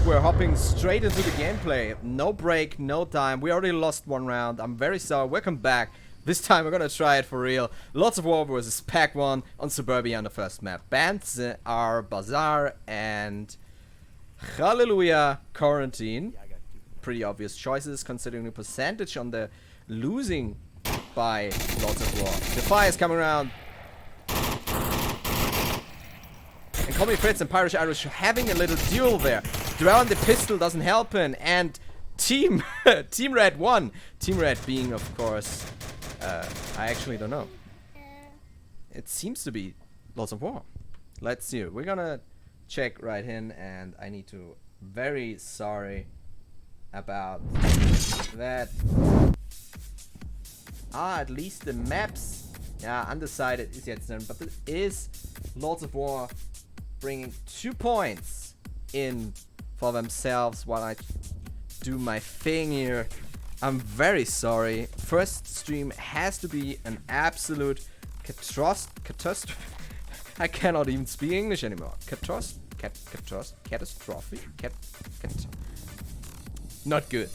we're hopping straight into the gameplay. No break, no time. We already lost one round. I'm very sorry. Welcome back. This time we're gonna try it for real. Lots of War versus Pack 1 on Suburbia on the first map. Bands are Bazaar and Hallelujah Quarantine. Pretty obvious choices considering the percentage on the losing by Lots of War. The fire is coming around. And Call Me Fritz and Pirish Irish having a little duel there. Drown the pistol doesn't help him. And Team Red won. Team Red being, of course, I actually don't know. It seems to be Lots of War. Let's see. We're gonna check right in, and I need to very sorry about that. At least the maps, yeah, undecided is yet done, but it is Lots of War bringing 2 points in for themselves while I do my thing here. I'm very sorry. First stream has to be an absolute catastrophe. I cannot even speak English anymore. Catastrophe. Not good.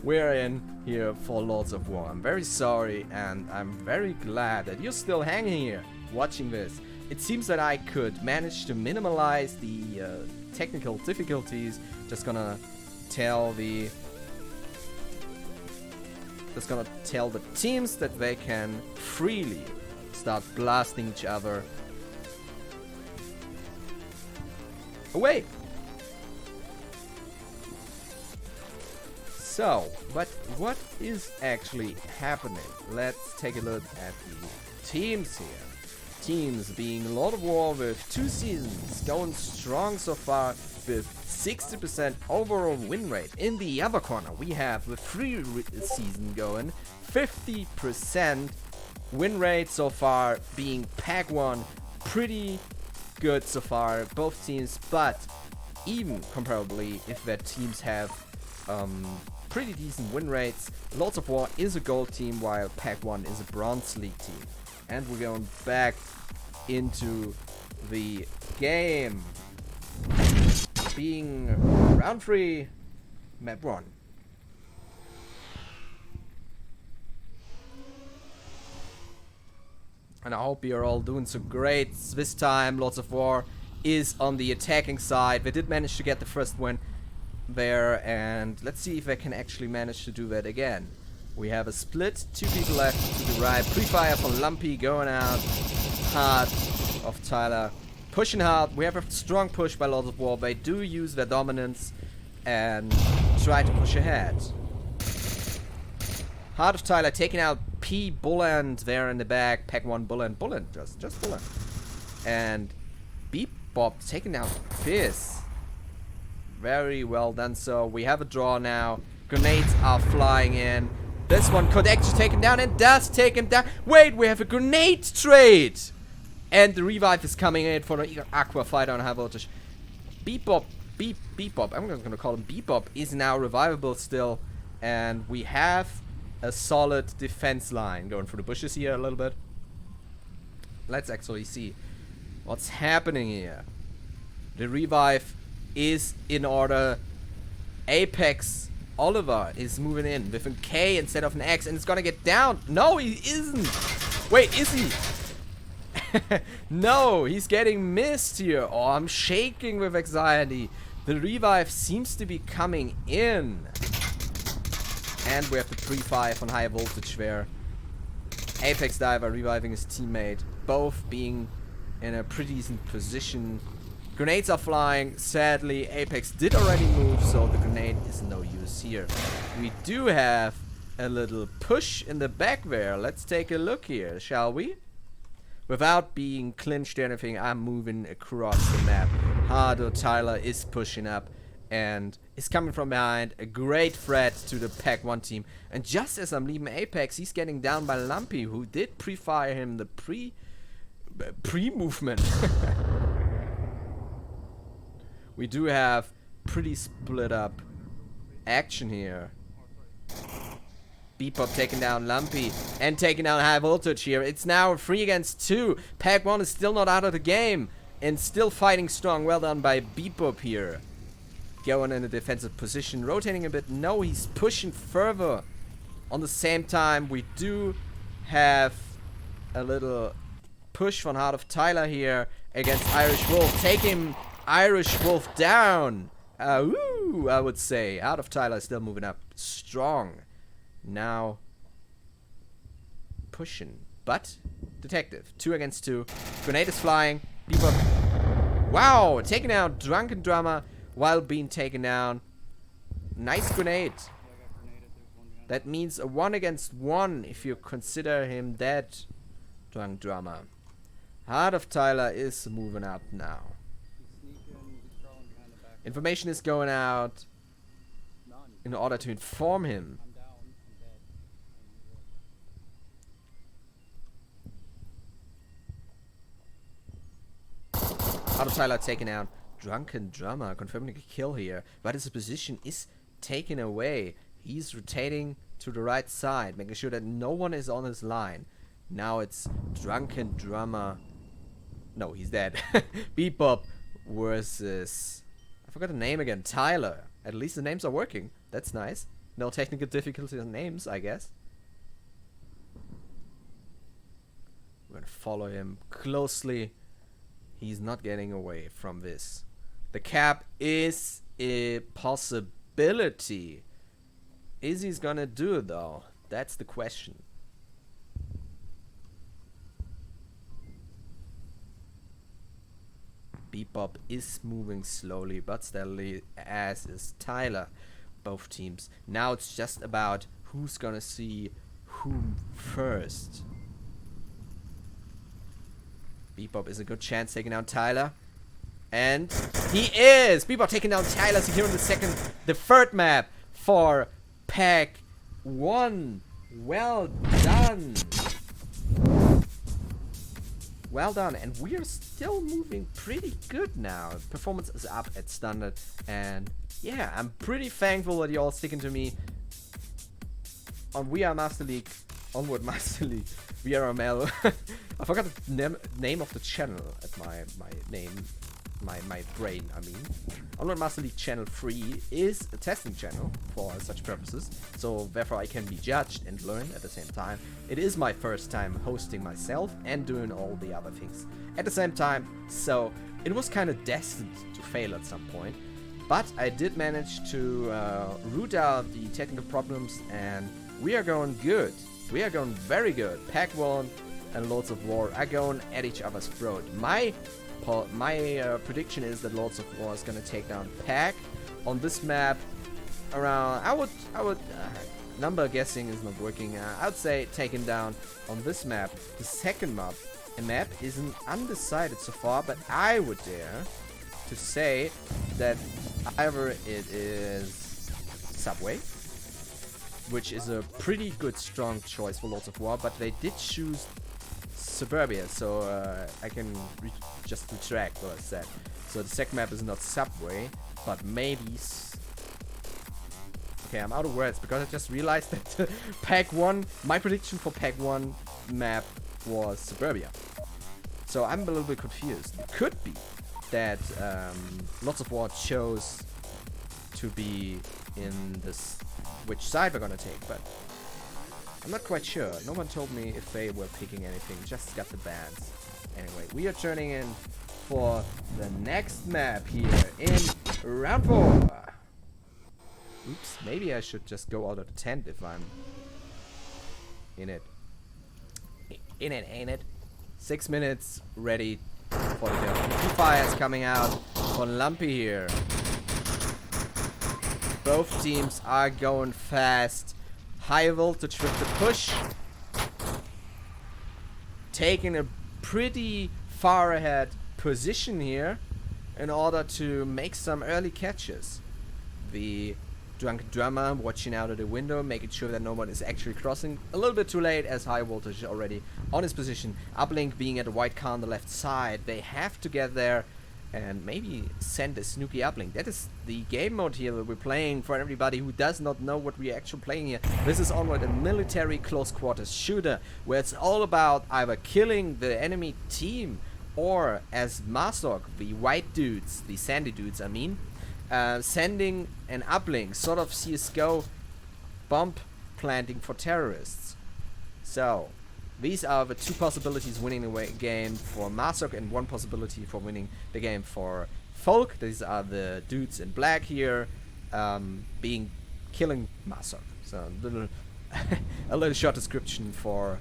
We're in here for Lots of War. I'm very sorry, and I'm very glad that you're still hanging here watching this. It seems that I could manage to minimize the technical difficulties. Just gonna tell the teams that they can freely start blasting each other away. So, but what is actually happening? Let's take a look at the teams here. Teams being Lord of War with 2 seasons, going strong so far with 60% overall win rate. In the other corner, we have the 3 season going, 50% win rate so far, being Pack 1. Pretty good so far, both teams, but even comparably, if their teams have pretty decent win rates, Lots of War is a gold team while Pack 1 is a bronze league team. And we're going back into the game. Being round 3, map 1. And I hope you're all doing so great. This time Lots of War is on the attacking side. They did manage to get the first win there, and let's see if they can actually manage to do that again. We have a split, 2 people left to the right. Pre-fire from Lumpy going out hard of Tyler. Pushing hard. We have a strong push by Lots of War. They do use their dominance and try to push ahead. Heart of Tyler taking out P. Bulland there in the back. Pack 1 Bulland. Just Bulland. And Beep Bob taking out Fizz. Very well done. So we have a draw now. Grenades are flying in. This one could actually take him down, and does take him down. Wait, we have a grenade trade! And the revive is coming in for the Aqua Fighter on high voltage. Bebop, I'm just gonna call him Bebop, is now revivable still. And we have a solid defense line. Going through the bushes here a little bit. Let's actually see what's happening here. The revive is in order. Apex Oliver is moving in with a K instead of an X, and it's gonna get down. No, he isn't. Wait, is he? No, he's getting missed here. Oh, I'm shaking with anxiety. The revive seems to be coming in. And we have the pre-fire on high voltage there. Apex Diver reviving his teammate. Both being in a pretty decent position. Grenades are flying. Sadly, Apex did already move, so the grenade is no use here. We do have a little push in the back there. Let's take a look here, shall we? Without being clinched or anything, I'm moving across the map. Hardo Tyler is pushing up and is coming from behind. A great threat to the Pack 1 team. And just as I'm leaving Apex, he's getting down by Lumpy, who did pre-fire him the pre-movement. We do have pretty split up action here. Bebop taking down Lumpy and taking down high voltage here. It's now 3 against 2. Pack 1 is still not out of the game. And still fighting strong. Well done by Bebop here. Going in a defensive position. Rotating a bit. No, he's pushing further. On the same time, we do have a little push from Heart of Tyler here against Irish Wolf. Taking Irish Wolf down. Woo, I would say. Heart of Tyler is still moving up strong. Now pushing. But Detective. 2 against 2. Grenade is flying. Bebop. Wow, taking out Drunken Drummer while being taken down. Nice grenade. That means a 1 against 1 if you consider him dead, Drunk Drummer. Heart of Tyler is moving up now. Information is going out in order to inform him. Heart of Tyler taken out. Drunken Drummer confirming a kill here, but his position is taken away. He's rotating to the right side, making sure that no one is on his line. Now it's Drunken Drummer. No, he's dead. Bebop versus... I forgot the name again. Tyler. At least the names are working. That's nice. No technical difficulty on names, I guess. We're gonna follow him closely. He's not getting away from this. The cap is a possibility. Is he gonna do it though? That's the question. Bebop is moving slowly but steadily, as is Tyler. Both teams. Now it's just about who's gonna see whom first. Bebop is a good chance taking down Tyler. And he is! Bebop taking down Tyler, securing the third map for Pack 1. Well done. Well done. And we are still moving pretty good now. Performance is up at standard. And yeah, I'm pretty thankful that you're all sticking to me on VR Master League, Onward Master League, VRML. I forgot the name of the channel at my brain, I mean. Onward Master League Channel 3 is a testing channel for such purposes, so therefore I can be judged and learn at the same time. It is my first time hosting myself and doing all the other things at the same time, so it was kind of destined to fail at some point. But I did manage to root out the technical problems, and we are going good. We are going very good. Pack 1 and Lords of War are going at each other's throat. My prediction is that Lords of War is gonna take down Pack on this map. Around, I would number guessing is not working. I would say taken down on this map. The second map isn't undecided so far, but I would dare to say that either it is Subway, which is a pretty good strong choice for Lords of War, but they did choose Suburbia, so I can just retract what I said. So the second map is not Subway, but maybe... Okay, I'm out of words because I just realized that Pack 1, my prediction for Pack 1 map was Suburbia. So I'm a little bit confused. It could be that Lords of War chose to be in this, which side we're gonna take, but I'm not quite sure. No one told me if they were picking anything, just got the bands. Anyway, we are turning in for the next map here in round 4. Oops, maybe I should just go out of the tent if I'm in it. In it, ain't it? 6 minutes ready for the kill. 2 fires coming out for Lumpy here. Both teams are going fast. High voltage with the push. Taking a pretty far ahead position here in order to make some early catches. The Drunken Drummer watching out of the window, making sure that no one is actually crossing. A little bit too late as High Voltage already on his position. Uplink being at the white car on the left side. They have to get there and maybe send a snooky uplink. That is the game mode here that we're playing for everybody who does not know what we're actually playing here. This is Onward, a military close quarters shooter where it's all about either killing the enemy team or as Masok, the white dudes, the sandy dudes, I mean, sending an uplink, sort of CSGO bomb planting for terrorists. So, these are the two possibilities winning the game for Masok and one possibility for winning the game for Folk. These are the dudes in black here, killing Masok. So, a little short description for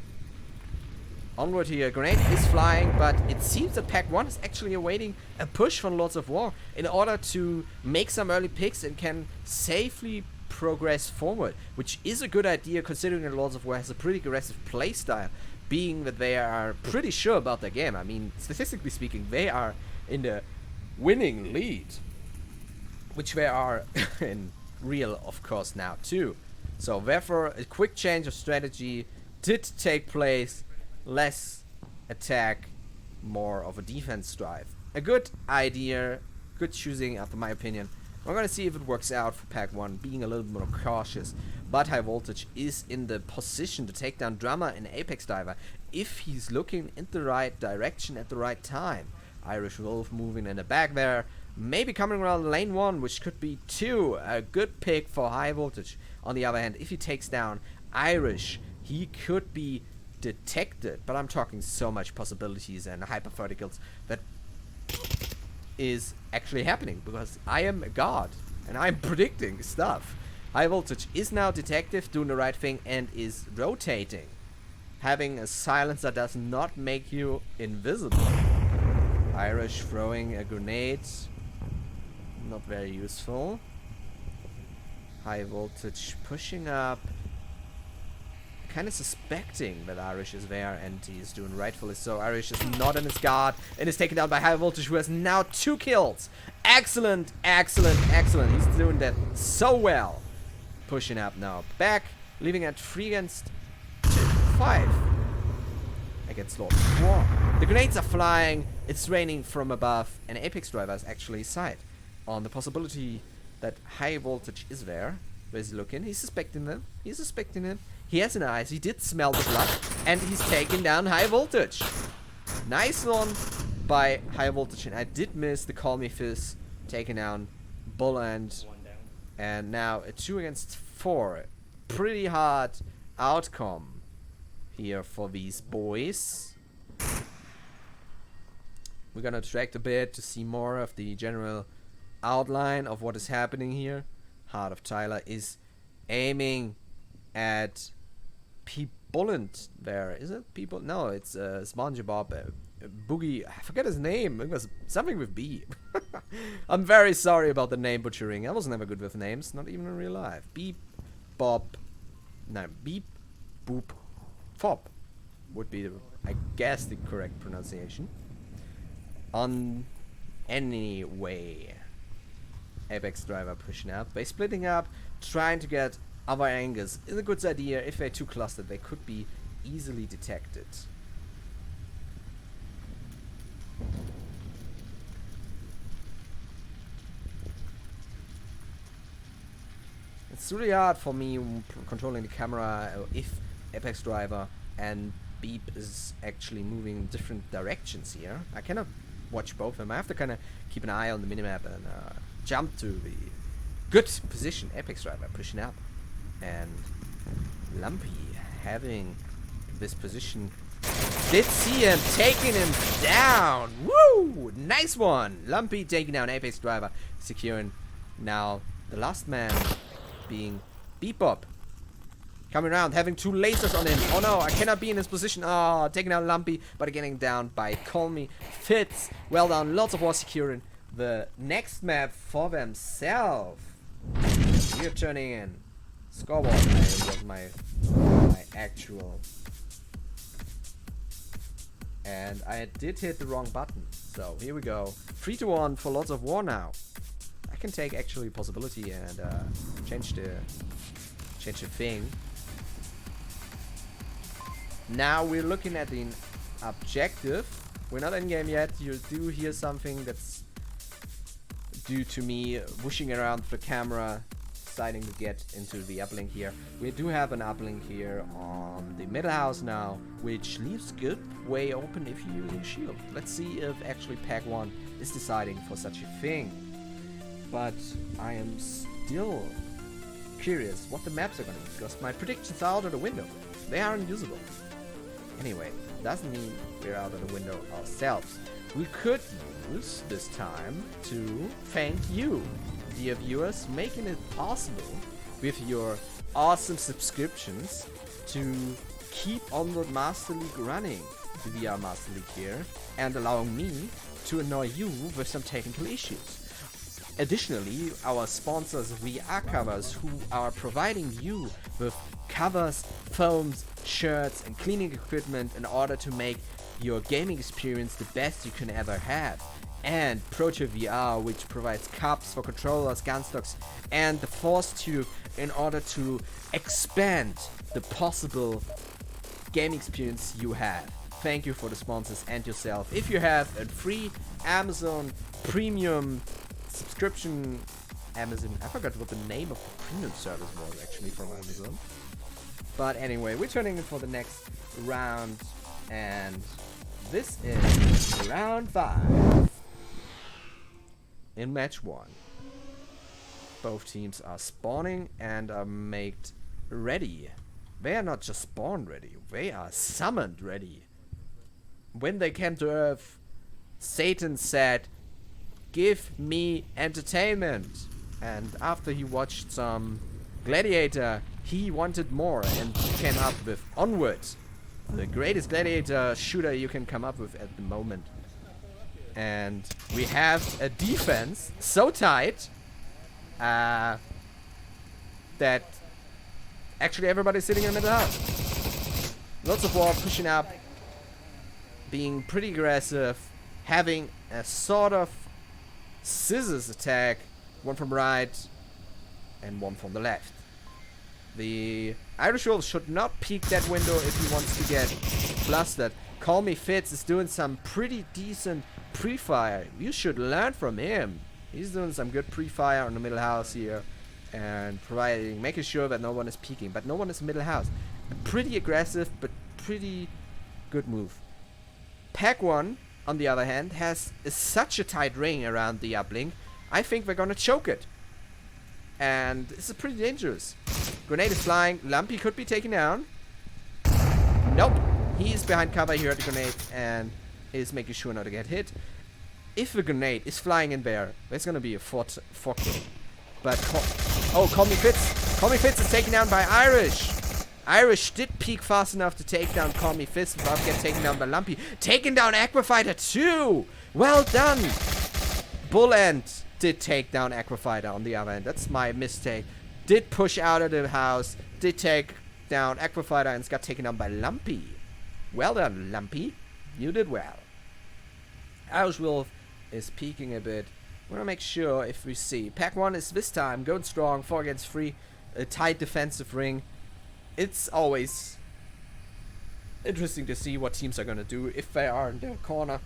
Onward here. Grenade is flying, but it seems that Pack 1 is actually awaiting a push from Lords of War in order to make some early picks and can safely progress forward, which is a good idea considering that Lords of War has a pretty aggressive playstyle, being that they are pretty sure about their game. I mean, statistically speaking, they are in the winning lead, which they are in real, of course, now too. So therefore, a quick change of strategy did take place. Less attack, more of a defense drive. A good idea, good choosing after my opinion. We're gonna see if it works out for Pack 1, being a little more cautious. But High Voltage is in the position to take down Drummer and Apex Diver if he's looking in the right direction at the right time. Irish Wolf moving in the back there, maybe coming around lane 1, which could be 2. A good pick for High Voltage. On the other hand, if he takes down Irish, he could be detected, but I'm talking so much possibilities and hypotheticals that is actually happening because I am a god and I'm predicting stuff. High Voltage is now detective, doing the right thing, and is rotating. Having a silencer does not make you invisible. Irish throwing a grenade, not very useful. High Voltage pushing up, kind of suspecting that Irish is there, and he's doing rightfully so. Irish is not in his guard and is taken down by High Voltage, who has now 2 kills. Excellent, excellent, excellent. He's doing that so well. Pushing up now. Back, leaving at 3 against 5 against Lord of War. The grenades are flying, it's raining from above, and Apex Driver is actually sight on the possibility that High Voltage is there. Where's he looking? He's suspecting them. He's suspecting him. He has an eyes. He did smell the blood, and he's taking down High Voltage. Nice one by High Voltage, and I did miss the Call Me Fizz taking down Bulland. And now a 2 against 4. Pretty hard outcome here for these boys. We're gonna track a bit to see more of the general outline of what is happening here. Heart of Tyler is aiming at Bulland there. Is it people? No, it's SpongeBob. Boogie. I forget his name. It was something with B. I'm very sorry about the name butchering. I was never good with names, not even in real life. Beep, Bob. No, Beep, Boop, Fop would be, I guess, the correct pronunciation. On anyway, Apex Driver pushing up. They're splitting up, trying to get other angles. Is a good idea. If they're too clustered, they could be easily detected. It's really hard for me controlling the camera if Apex Driver and Beep is actually moving in different directions here. I cannot watch both of them. I have to kind of keep an eye on the minimap and jump to the good position. Apex Driver pushing up, and Lumpy having this position. Did see him, taking him down. Woo! Nice one. Lumpy taking down Apex Driver, securing now the last man being Bebop. Coming around, having 2 lasers on him. Oh no, I cannot be in this position. Oh, taking out Lumpy, but getting down by Call Me Fitz. Well done. Lots of war securing the next map for themselves. We're turning in. Scoreboard was my actual. And I did hit the wrong button. So here we go. 3-1 for Lords of War now. I can take actually possibility and change the thing. Now we're looking at the objective. We're not in game yet. You do hear something that's due to me whooshing around the camera exciting to get into the uplink here. We do have an uplink here on the middle house now, which leaves good way open if you're using shield. Let's see if actually Pack 1 is deciding for such a thing. But I am still curious what the maps are going to be, because my predictions are out of the window. They are unusable. Anyway, doesn't mean we're out of the window ourselves. We could use this time to thank you, dear viewers, making it possible with your awesome subscriptions to keep Onward Master League running, the VR Master League here, and allowing me to annoy you with some technical issues. Additionally, our sponsors VR Covers, who are providing you with covers, foams, shirts and cleaning equipment in order to make your gaming experience the best you can ever have. And Proto VR, which provides cups for controllers, gun stocks and the Force Tube in order to expand the possible gaming experience you have. Thank you for the sponsors and yourself. If you have a free Amazon Premium subscription, I forgot what the name of the premium service was actually from Amazon. But anyway, we're turning in for the next round, and this is round 5 in match 1. Both teams are spawning and are made ready. They are not just spawned ready, they are summoned ready. When they came to Earth, Satan said, "Give me entertainment." And after he watched some Gladiator, he wanted more and came up with Onward, the greatest gladiator shooter you can come up with at the moment. And we have a defense so tight that actually everybody's sitting in the middle house. Lots of war pushing up, being pretty aggressive, having a sort of scissors attack, one from right and one from the left. The Irish Wolf should not peek that window if he wants to get blasted. Call Me Fitz is doing some pretty decent pre-fire. You should learn from him. He's doing some good pre-fire on the middle house here and making sure that no one is peeking, but no one is middle house. A pretty aggressive but pretty good move. Pack 1, on the other hand, has such a tight ring around the uplink. I think they're gonna choke it. And this is pretty dangerous. Grenade is flying. Lumpy could be taken down. Nope. He is behind cover here at the grenade and is making sure not to get hit. If the grenade is flying in there, there's gonna be a 4-kill. But Call Me Fitz. Call Me Fitz is taken down by Irish. Irish did peek fast enough to take down Call Me Fitz without getting taken down by Lumpy. Taking down Aquafighter too. Well done. Bull End did take down Aquafighter on the other end. That's my mistake. Did push out of the house. Did take down Aquafighter and got taken down by Lumpy. Well done, Lumpy. You did well. Irish Wolf is peeking a bit. Want to make sure if we see. Pack 1 is this time going strong. 4 against 3. A tight defensive ring. It's always interesting to see what teams are going to do if they are in their corner.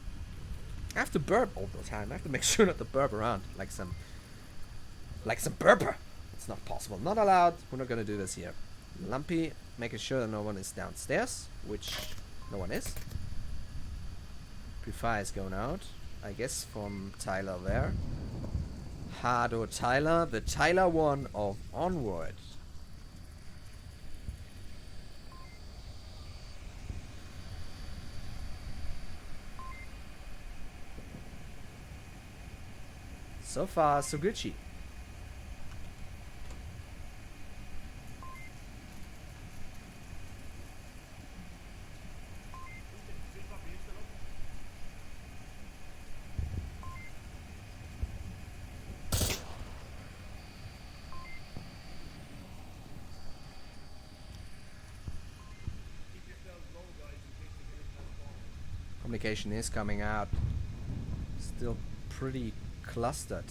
I have to burp all the time. I have to make sure not to burp around like some burper. It's not possible. Not allowed. We're not going to do this here. Lumpy making sure that no one is downstairs, which no one is. Pre-fire is going out, I guess, from Tyler there. Hardo Tyler, the Tyler one of Onward. So far, so Gucci. Communication is coming out. Still pretty clustered.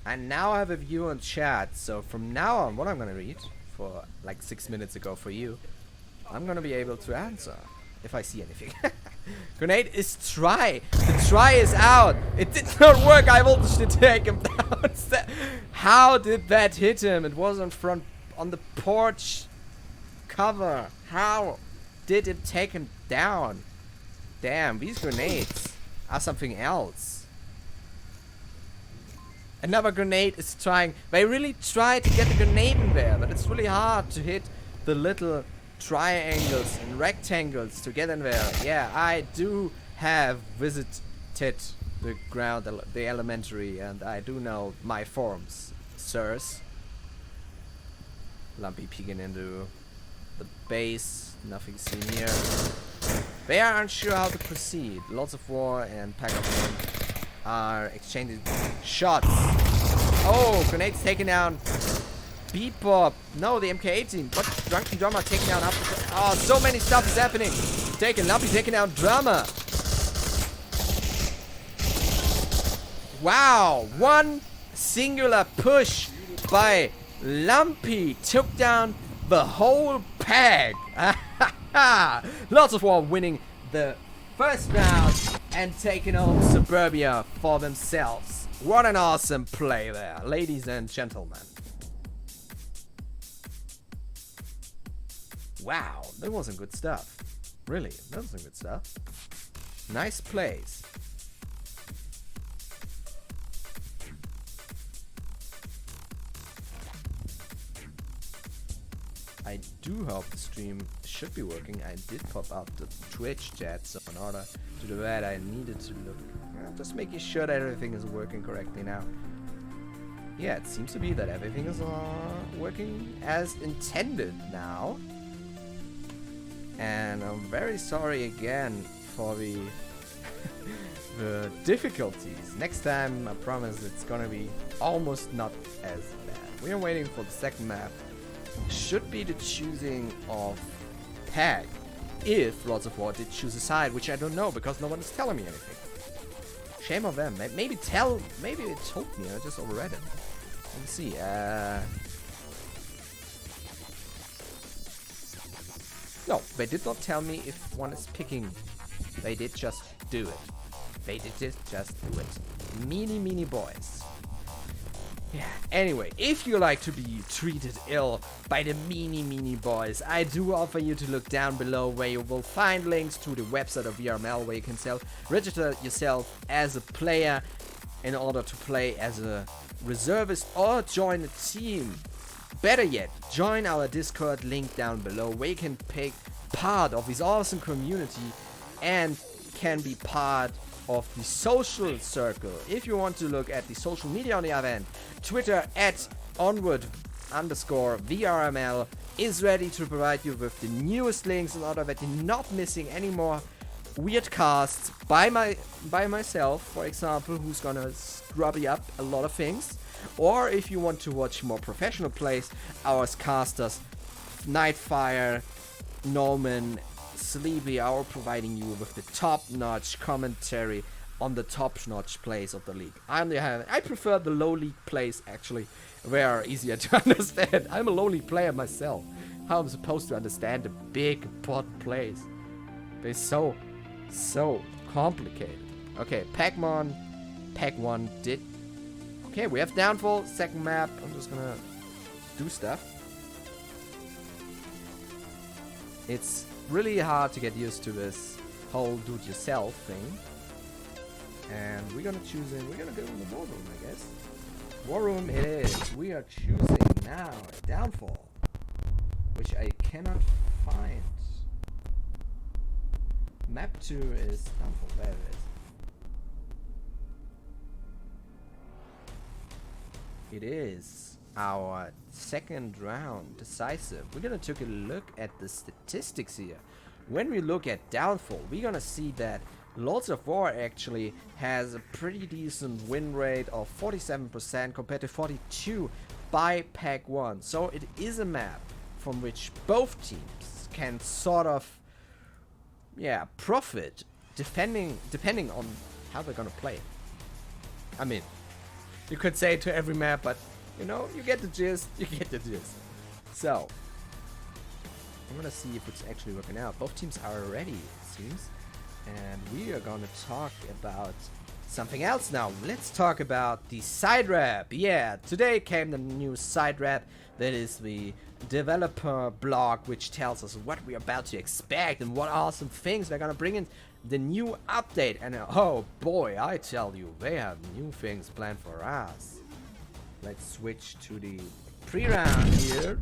And now I have a view on chat, so from now on what I'm gonna read for like 6 minutes ago for you, I'm gonna be able to answer if I see anything. Grenade is try. The try is out. It did not work. I voltage to take him down. How did that hit him? It was on the porch cover. How did it take him down? Damn, these grenades are something else. Another grenade is trying. They really try to get the grenade in there, but it's really hard to hit the little triangles and rectangles to get in there. Yeah, I do have visited the ground, the elementary, and I do know my forms, sirs. Lumpy peeking into the base. Nothing seen here. They are unsure how to proceed. Lots of War and Pack of One are exchanging shots. Oh, grenades taken down. Beatbop. No, the MK18. What? Drunken Drummer taken down after. Oh, so many stuff is happening. Taken. Lumpy taking down Drummer. Wow. One singular push by Lumpy took down the whole pack. Lots of War winning the first round and taking home Suburbia for themselves. What an awesome play there, ladies and gentlemen. Wow, that was some good stuff. Really, that was some good stuff. Nice plays. I do hope the stream should be working. I did pop out the Twitch chat, so in order to do that I needed to look, just making sure that everything is working correctly now. Yeah, it seems to be that everything is working as intended now. And I'm very sorry again for the the difficulties. Next time I promise it's gonna be almost not as bad. We are waiting for the second map. Should be the choosing of Pack if Lots of War did choose a side, which I don't know because no one is telling me anything. Shame on them. Maybe they told me. I just overread it. Let me see. No, they did not tell me if one is picking. They did just do it. They did just do it. Meanie boys. Yeah. Anyway, if you like to be treated ill by the meanie boys, I do offer you to look down below where you will find links to the website of VRML where you can register yourself as a player in order to play as a reservist or join a team. Better yet, join our Discord link down below where you can take part of this awesome community and can be part of the social circle. If you want to look at the social media on the other end, Twitter at Onward_VRML is ready to provide you with the newest links in order that you're not missing any more weird casts by myself, for example, who's gonna scrubby up a lot of things. Or if you want to watch more professional plays, our casters Nightfire, Norman, Sleepy are providing you with the top-notch commentary on the top-notch plays of the league. I prefer the low league plays actually. They are easier to understand. I'm a low league player myself. How am I supposed to understand the big important plays? They're so complicated. Okay, Pac 1 did. Okay, we have Downfall, second map. I'm just gonna do stuff. It's really hard to get used to this whole do-it-yourself thing. And we're gonna go in the war room, I guess. War room it is. We are choosing now Downfall, which I cannot find. Map 2 is Downfall. There it is. It is our second round decisive. We're gonna take a look at the statistics here. When we look at Downfall, we're gonna see that Lords of War actually has a pretty decent win rate of 47% compared to 42 by Pack 1. So it is a map from which both teams can sort of profit depending on how they're gonna play. I mean, you could say to every map, but you know, you get the gist, So, I'm gonna see if it's actually working out. Both teams are ready, it seems. And we are gonna talk about something else now. Let's talk about the side rep. Yeah, today came the new side rep. That is the developer blog, which tells us what we're about to expect and what awesome things they're gonna bring in the new update. And oh boy, I tell you, they have new things planned for us. Let's switch to the pre-round here.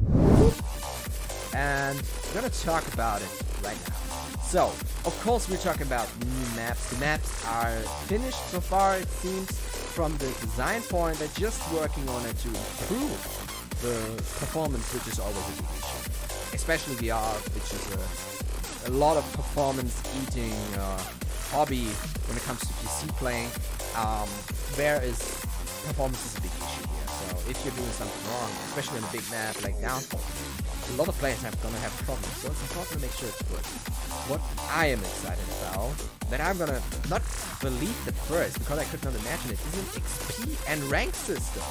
And we're gonna talk about it right now. So, of course, we're talking about new maps. The maps are finished so far, it seems, from the design point. They're just working on it to improve the performance, which is always a big issue. Especially VR, which is a lot of performance-eating hobby when it comes to PC playing. Performance is a big issue here. So, if you're doing something wrong, especially on a big map like Downfall, a lot of players are gonna have problems, so it's important to make sure it's working. What I am excited about, that I'm gonna not believe at first, because I could not imagine it, is an XP and rank system.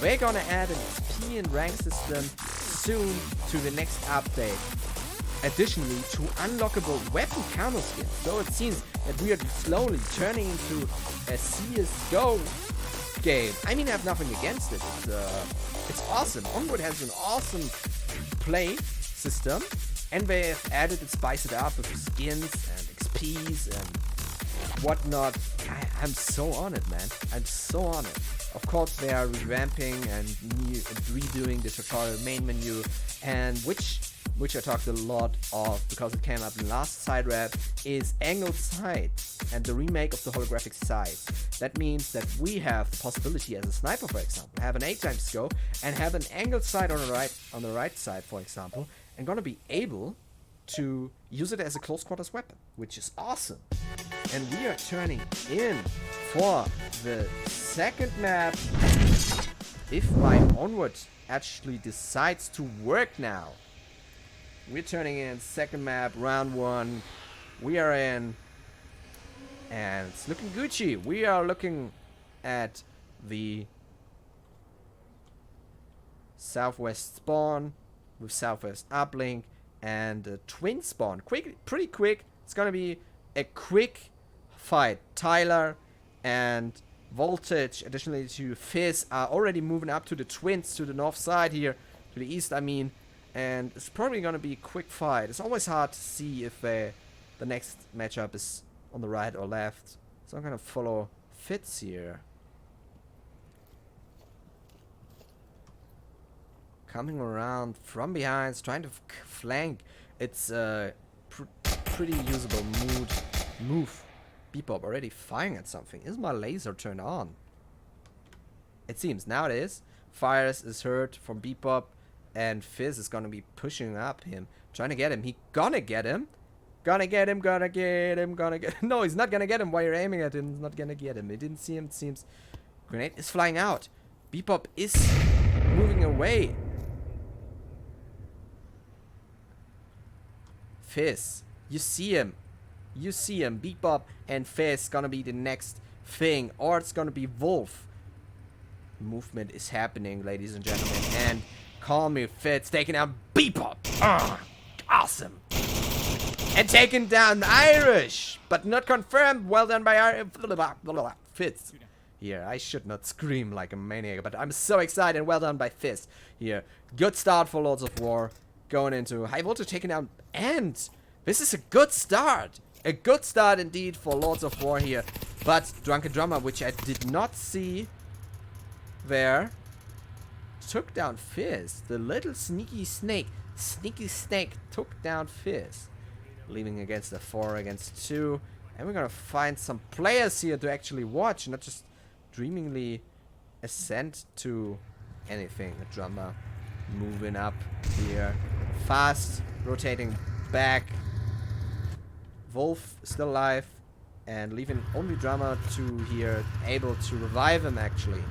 We're gonna add an XP and rank system soon to the next update. Additionally, to unlockable weapon counter skins. So it seems that we are slowly turning into a CSGO game. I mean, I have nothing against it. It's awesome. Onward has an awesome play system, and they have added and spiced it up with skins and XPs and whatnot. I'm so on it, man. I'm so on it. Of course, they are revamping and redoing the tutorial main menu, and which I talked a lot of because it came up in last side rep, is angled sight and the remake of the holographic sight. That means that we have the possibility as a sniper, for example, have an 8x scope and have an angled sight on the right side, for example, and gonna be able to use it as a close quarters weapon, which is awesome. And we are turning in for the second map if my Onward actually decides to work now. We're turning in second map, round 1. We are in, and it's looking Gucci. We are looking at the southwest spawn with southwest uplink and a twin spawn. Pretty quick. It's gonna be a quick fight. Tyler and Voltage, additionally to Fizz, are already moving up to the twins to the north side here, to the east, I mean. And it's probably going to be a quick fight. It's always hard to see if the next matchup is on the right or left. So I'm going to follow Fitz here. Coming around from behind, trying to flank. It's a pretty usable move. Bebop already firing at something. Is my laser turned on? It seems. Now it is. Fires is heard from Bebop. And Fizz is gonna be pushing up him, trying to get him. He gonna get him. Gonna get him. No, he's not gonna get him. While you're aiming at him, he's not gonna get him. He didn't see him, it seems. Grenade is flying out. Bebop is moving away. Fizz, you see him. Bebop and Fizz gonna be the next thing. Or it's gonna be Wolf. Movement is happening, ladies and gentlemen. And call me Fitz, taking out Bebop. Awesome. And taking down Irish, but not confirmed. Well done by Fitz. Here, I should not scream like a maniac, but I'm so excited. Well done by Fizz. Here, good start for Lords of War. Going into high voltage, taking down, and this is a good start. A good start indeed for Lords of War here. But Drunken Drummer, which I did not see there, took down Fizz. The little sneaky snake took down Fizz, leaving against a 4 against 2. And we're gonna find some players here to actually watch, not just dreamingly ascend to anything. A drummer moving up here, fast, rotating back. Wolf still alive, and leaving only drummer to here, able to revive him actually.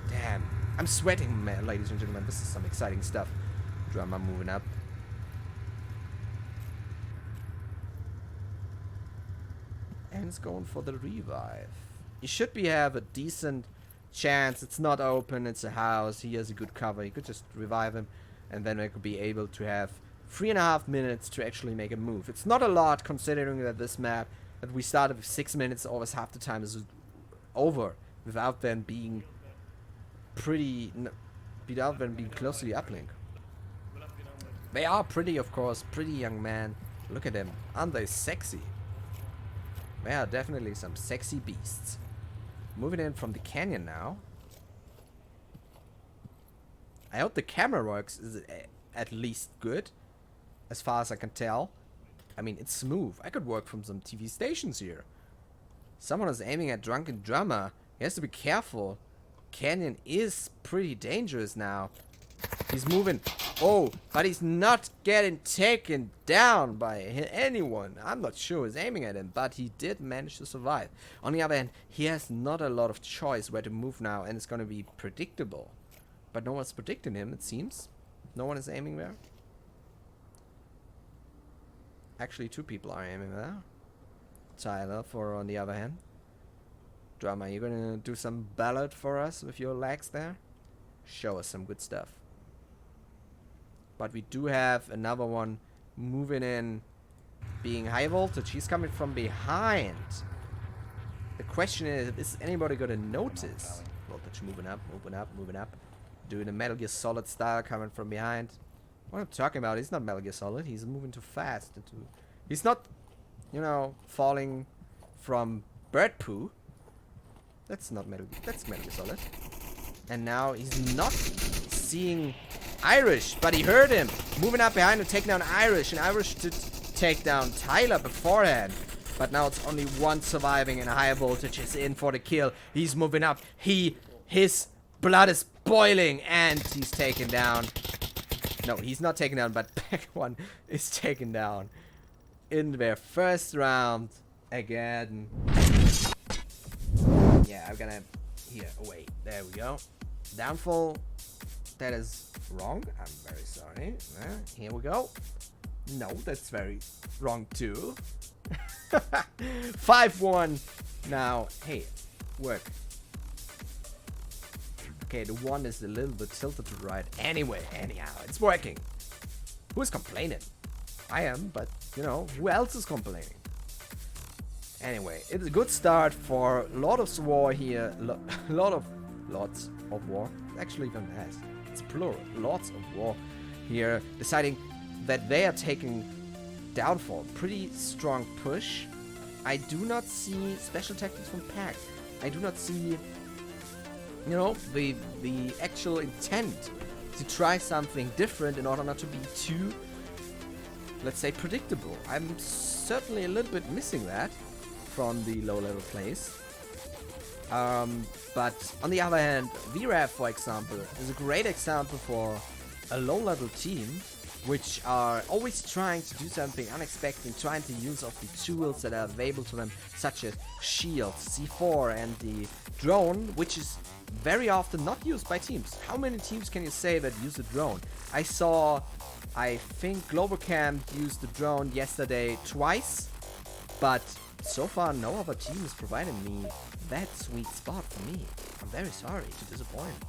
Damn. I'm sweating, man, ladies and gentlemen. This is some exciting stuff. Drummer moving up. And it's going for the revive. He should have a decent chance. It's not open. It's a house. He has a good cover. He could just revive him. And then we could be able to have 3.5 minutes to actually make a move. It's not a lot considering that this map that we started with 6 minutes, almost half the time is over without them being without them being close to the uplink. They are pretty, of course, pretty young man. Look at them. Aren't they sexy? They are definitely some sexy beasts. Moving in from the canyon now. I hope the camera works is at least good. As far as I can tell. I mean, it's smooth. I could work from some TV stations here. Someone is aiming at Drunken Drummer. He has to be careful. Canyon is pretty dangerous now. He's moving. Oh, but he's not getting taken down by anyone. I'm not sure who's aiming at him, but he did manage to survive. On the other hand, he has not a lot of choice where to move now, and it's going to be predictable. But no one's predicting him, it seems. No one is aiming there. Actually, 2 people are aiming there. Tyler, for on the other hand. Drummer, you gonna do some ballad for us with your legs there? Show us some good stuff. But we do have another one moving in, being high voltage. He's coming from behind. The question is anybody gonna notice? Voltage moving up, moving up, moving up. Doing a Metal Gear Solid style, coming from behind. What I'm talking about, he's not Metal Gear Solid. He's moving too fast. He's not, you know, falling from bird poo. That's not Metal Gear. That's Metal Gear Solid. And now he's not seeing Irish, but he heard him. Moving up behind to take down Irish. And Irish to take down Tyler beforehand. But now it's only one surviving, and higher voltage is in for the kill. He's moving up. His blood is boiling, and he's taken down. No, he's not taken down, but Pack 1 is taken down in their first round again. Yeah, I'm gonna... Here, wait. There we go. Downfall. That is wrong. I'm very sorry. Here we go. No, that's very wrong too. 5-1. Now, hey, work. Okay, the 1 is a little bit tilted to the right. Anyway, anyhow, it's working. Who's complaining? I am, but, you know, who else is complaining? Anyway, it's a good start for Lots of War here. Lots of War. Actually, even has. It's plural. Lots of War here. Deciding that they are taking Downfall. Pretty strong push. I do not see special tactics from Pack. I do not see, you know, the actual intent to try something different in order not to be too, let's say, predictable. I'm certainly a little bit missing that from the low-level plays. But on the other hand, VRAF, for example, is a great example for a low-level team which are always trying to do something unexpected, trying to use of the tools that are available to them, such as shields, C4, and the drone, which is very often not used by teams. How many teams can you say that use a drone? I think Globalcam used the drone yesterday twice, but so far no other team is providing me that sweet spot for me. I'm very sorry to disappoint.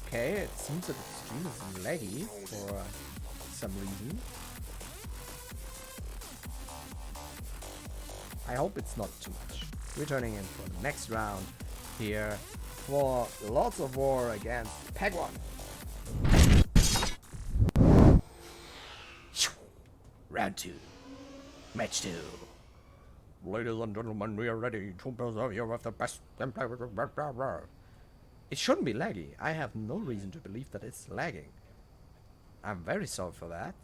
Okay, it seems that the stream is laggy for some reason. I hope it's not too much. We're turning in for the next round here for Lots of War against Pack 1. Round 2. Match 2. Ladies and gentlemen, we are ready to preserve you with the best. It shouldn't be laggy. I have no reason to believe that it's lagging. I'm very sorry for that.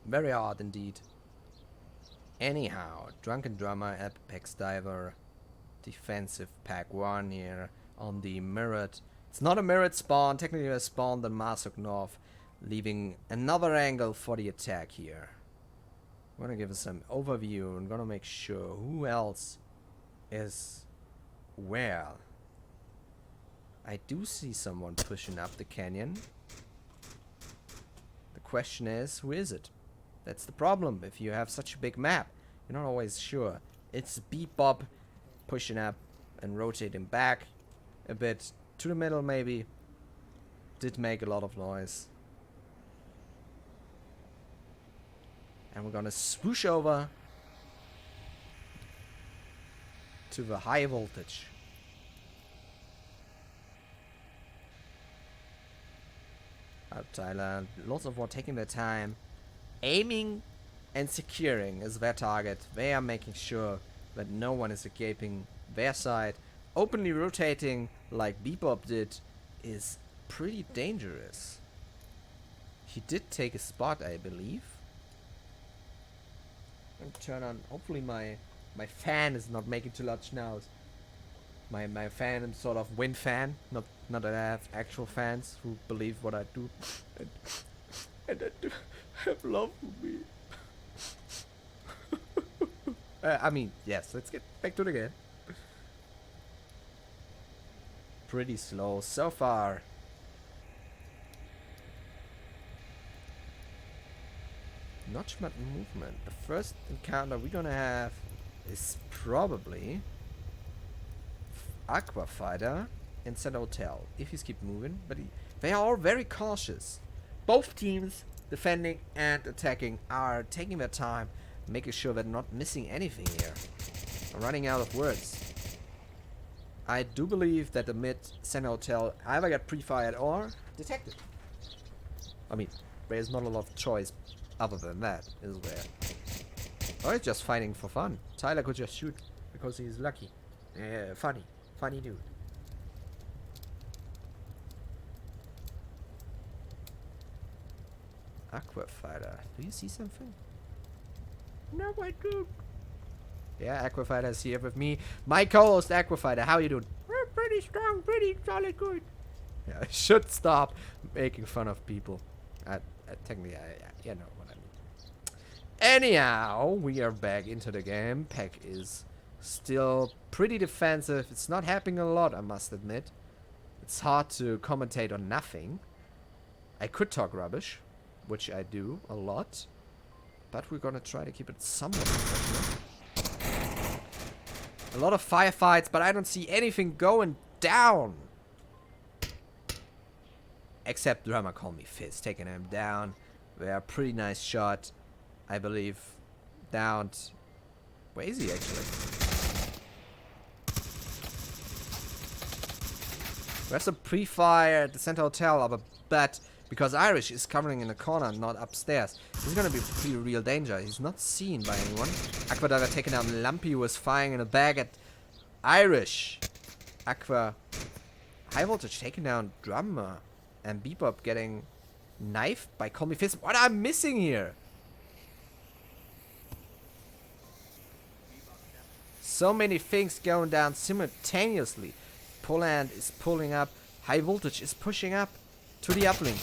Very odd indeed. Anyhow, Drunken Drummer, Apex Diver, defensive Pack 1 here on the mirrored. It's not a mirrored spawn, technically a spawn than Masuk North, leaving another angle for the attack here. I'm gonna give us some overview and gonna make sure who else is where. I do see someone pushing up the canyon. The question is, who is it? That's the problem. If you have such a big map, You're not always sure. It's Bebop pushing up and rotating back a bit to the middle maybe. Did make a lot of noise. And we're gonna swoosh over to the high voltage. Tyler, lots of war taking their time. Aiming and securing is their target. They are making sure that no one is escaping their side. Openly rotating like Bebop did is pretty dangerous. He did take a spot, I believe. And turn on. Hopefully my fan is not making too much noise. My fan is sort of wind fan, not that I have actual fans who believe what I do and that do have love for me. I mean, yes, let's get back to the game. Pretty slow so far. Not much movement. The first encounter we're gonna have is probably Aqua Fighter and Center Hotel. If he's keep moving, but they are all very cautious. Both teams, defending and attacking, are taking their time, making sure they're not missing anything here. I'm running out of words. I do believe that the mid Center Hotel either got pre-fired or detected. I mean, there's not a lot of choice other than that, is there? Or it's just fighting for fun. Tyler could just shoot because he's lucky. Funny dude. Aqua Fighter. Do you see something? No, I do. Yeah, Aqua Fighter is here with me. My co-host Aqua Fighter. How you doing? We're pretty strong, pretty solid good. Yeah, I should stop making fun of people. Technically, you know what I mean. Anyhow, we are back into the game. Peck is still pretty defensive. It's not happening a lot, I must admit. It's hard to commentate on nothing. I could talk rubbish, which I do a lot, but we're gonna try to keep it somewhat professional. A lot of firefights, but I don't see anything going down. Except Drummer Call Me Fist taking him down. They're a pretty nice shot, I believe. Downed. Where is he actually? There's a pre-fire at the Center Hotel of a bat because Irish is covering in the corner, not upstairs. This is gonna be pretty real danger. He's not seen by anyone. Aqua Diver taking down Lumpy, was firing in a bag at Irish. Aqua High Voltage taking down Drummer. And Bebop getting knifed by Call Me Fist. What am I missing here? So many things going down simultaneously. Poland is pulling up. High Voltage is pushing up to the uplink.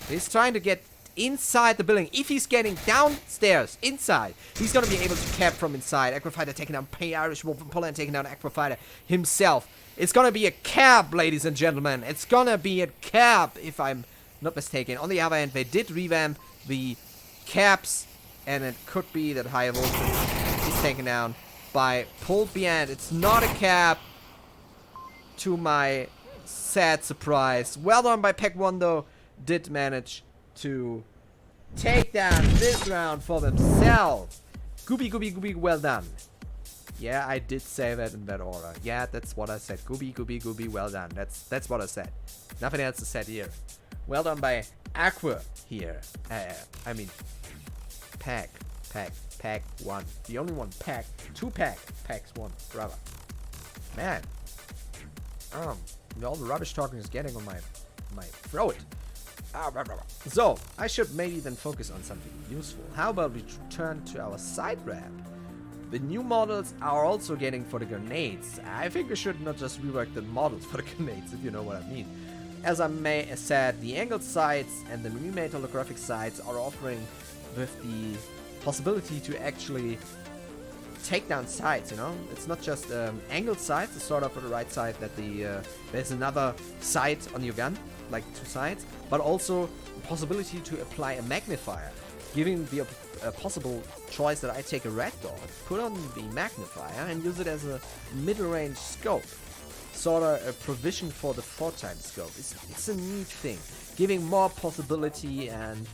He's trying to get inside the building. If he's getting downstairs, inside, he's going to be able to cap from inside. Aqua Fighter taking down Irish Wolf and Poland taking down Aqua Fighter himself. It's gonna be a cap, ladies and gentlemen. It's gonna be a cap, if I'm not mistaken. On the other hand, they did revamp the caps, and it could be that High Voltage is taken down by Pull Beyond. It's not a cap, to my sad surprise. Well done by Pack 1, though. Did manage to take down this round for themselves. Gooby, well done. Yeah, I did say that in that order. Yeah, that's what I said. Gooby, well done. That's what I said. Nothing else is said here. Well done by Aqua here. I mean, Pack 1. The only one Pack. 2 Packs 1, brother. Man. All the rubbish talking is getting on my throat. So, I should maybe then focus on something useful. How about we turn to our side ramp? The new models are also getting for the grenades. I think we should not just rework the models for the grenades, if you know what I mean. As I said, the angled sights and the millimeter holographic sights are offering with the possibility to actually take down sights, you know? It's not just angled sights, it's sort of on the right side that there's another sight on your gun, like 2 sides, but also the possibility to apply a magnifier. giving the possible choice that I take a red dot, put on the magnifier, and use it as a middle-range scope. Sort of a provision for the 4x scope. It's a neat thing, giving more possibility and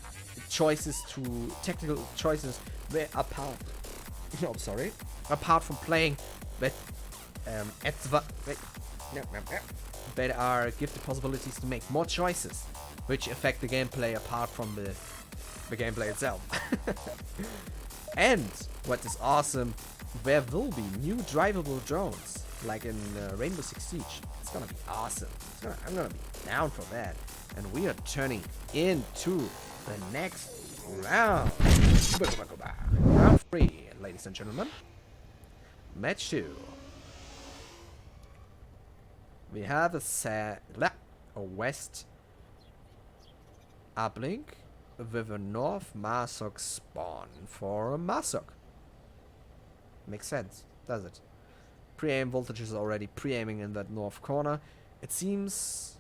choices to technical choices where apart. No, sorry. Apart from playing that that are give the possibilities to make more choices, which affect the gameplay apart from the gameplay itself. And what is awesome, there will be new drivable drones, like in Rainbow Six Siege. It's gonna be awesome. I'm gonna be down for that. And we are turning into the next round. Round 3, ladies and gentlemen. Match 2. We have a west uplink with a north Marsok spawn for a Marsok. Makes sense, does it? Pre-aim voltage is already pre-aiming in that north corner. It seems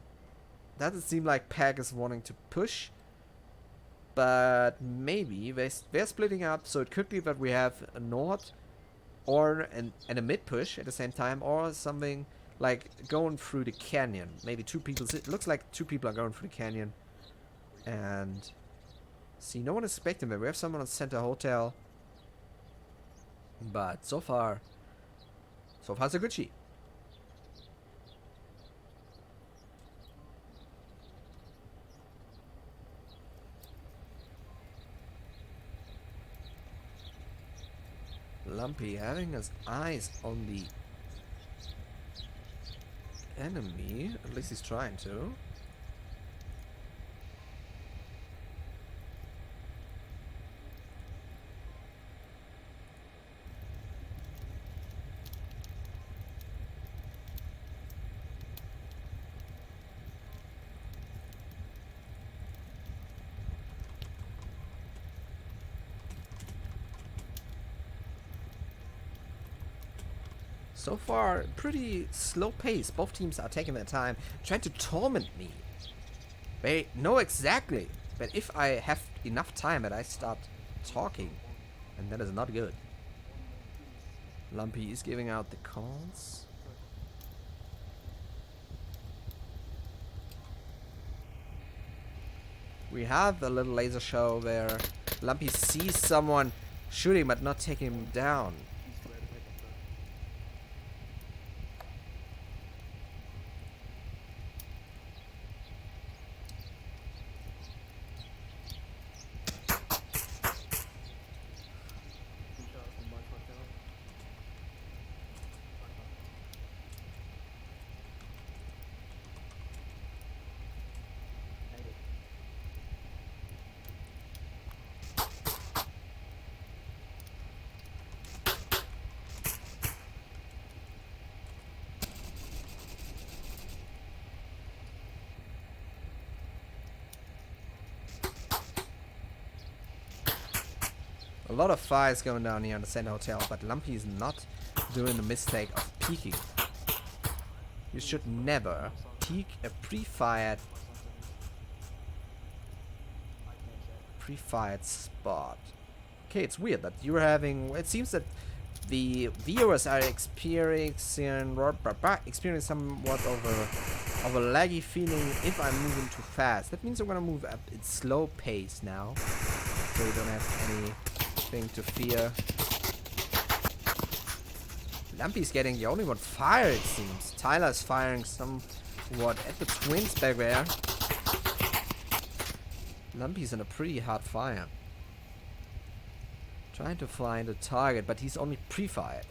like Pack is wanting to push, but maybe they're splitting up, so it could be that we have a north or and a mid push at the same time, or something like going through the canyon. Maybe two people. It looks like two people are going through the canyon. And see, no one is expecting that. We have someone on Center Hotel, but so far so good. Lumpy having his eyes on the enemy. At least he's trying to. So far, pretty slow pace. Both teams are taking their time, trying to torment me. They know exactly that if I have enough time that I start talking, and that is not good. Lumpy is giving out the calls. We have a little laser show where Lumpy sees someone shooting but not taking him down. A lot of fires going down here on the Center Hotel, but Lumpy is not doing the mistake of peeking. You should never peek a pre-fired spot. Okay, it's weird that you're having. It seems that the viewers are experiencing somewhat of a laggy feeling if I'm moving too fast. That means I'm gonna move at its slow pace now, so we don't have anything to fear. Lumpy's getting the only one fire, it seems. Tyler's firing somewhat at the twins back there. Lumpy's in a pretty hard fire. Trying to find a target, but he's only pre-fired.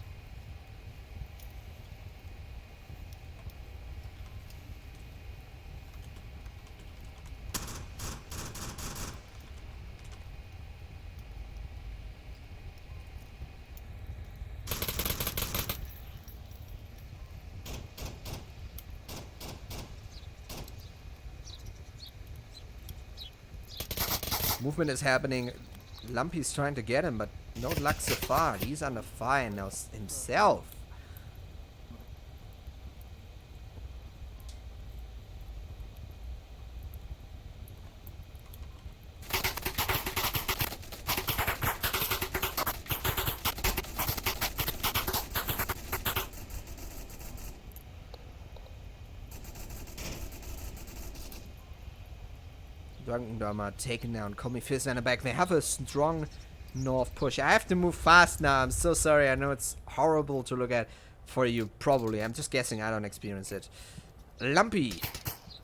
Movement is happening. Lumpy's trying to get him, but no luck so far. He's under fire now himself. Drunken Dharma taking down Call Me Fizz and back. They have a strong north push. I have to move fast now. I'm so sorry. I know it's horrible to look at for you, probably. I'm just guessing. I don't experience it. Lumpy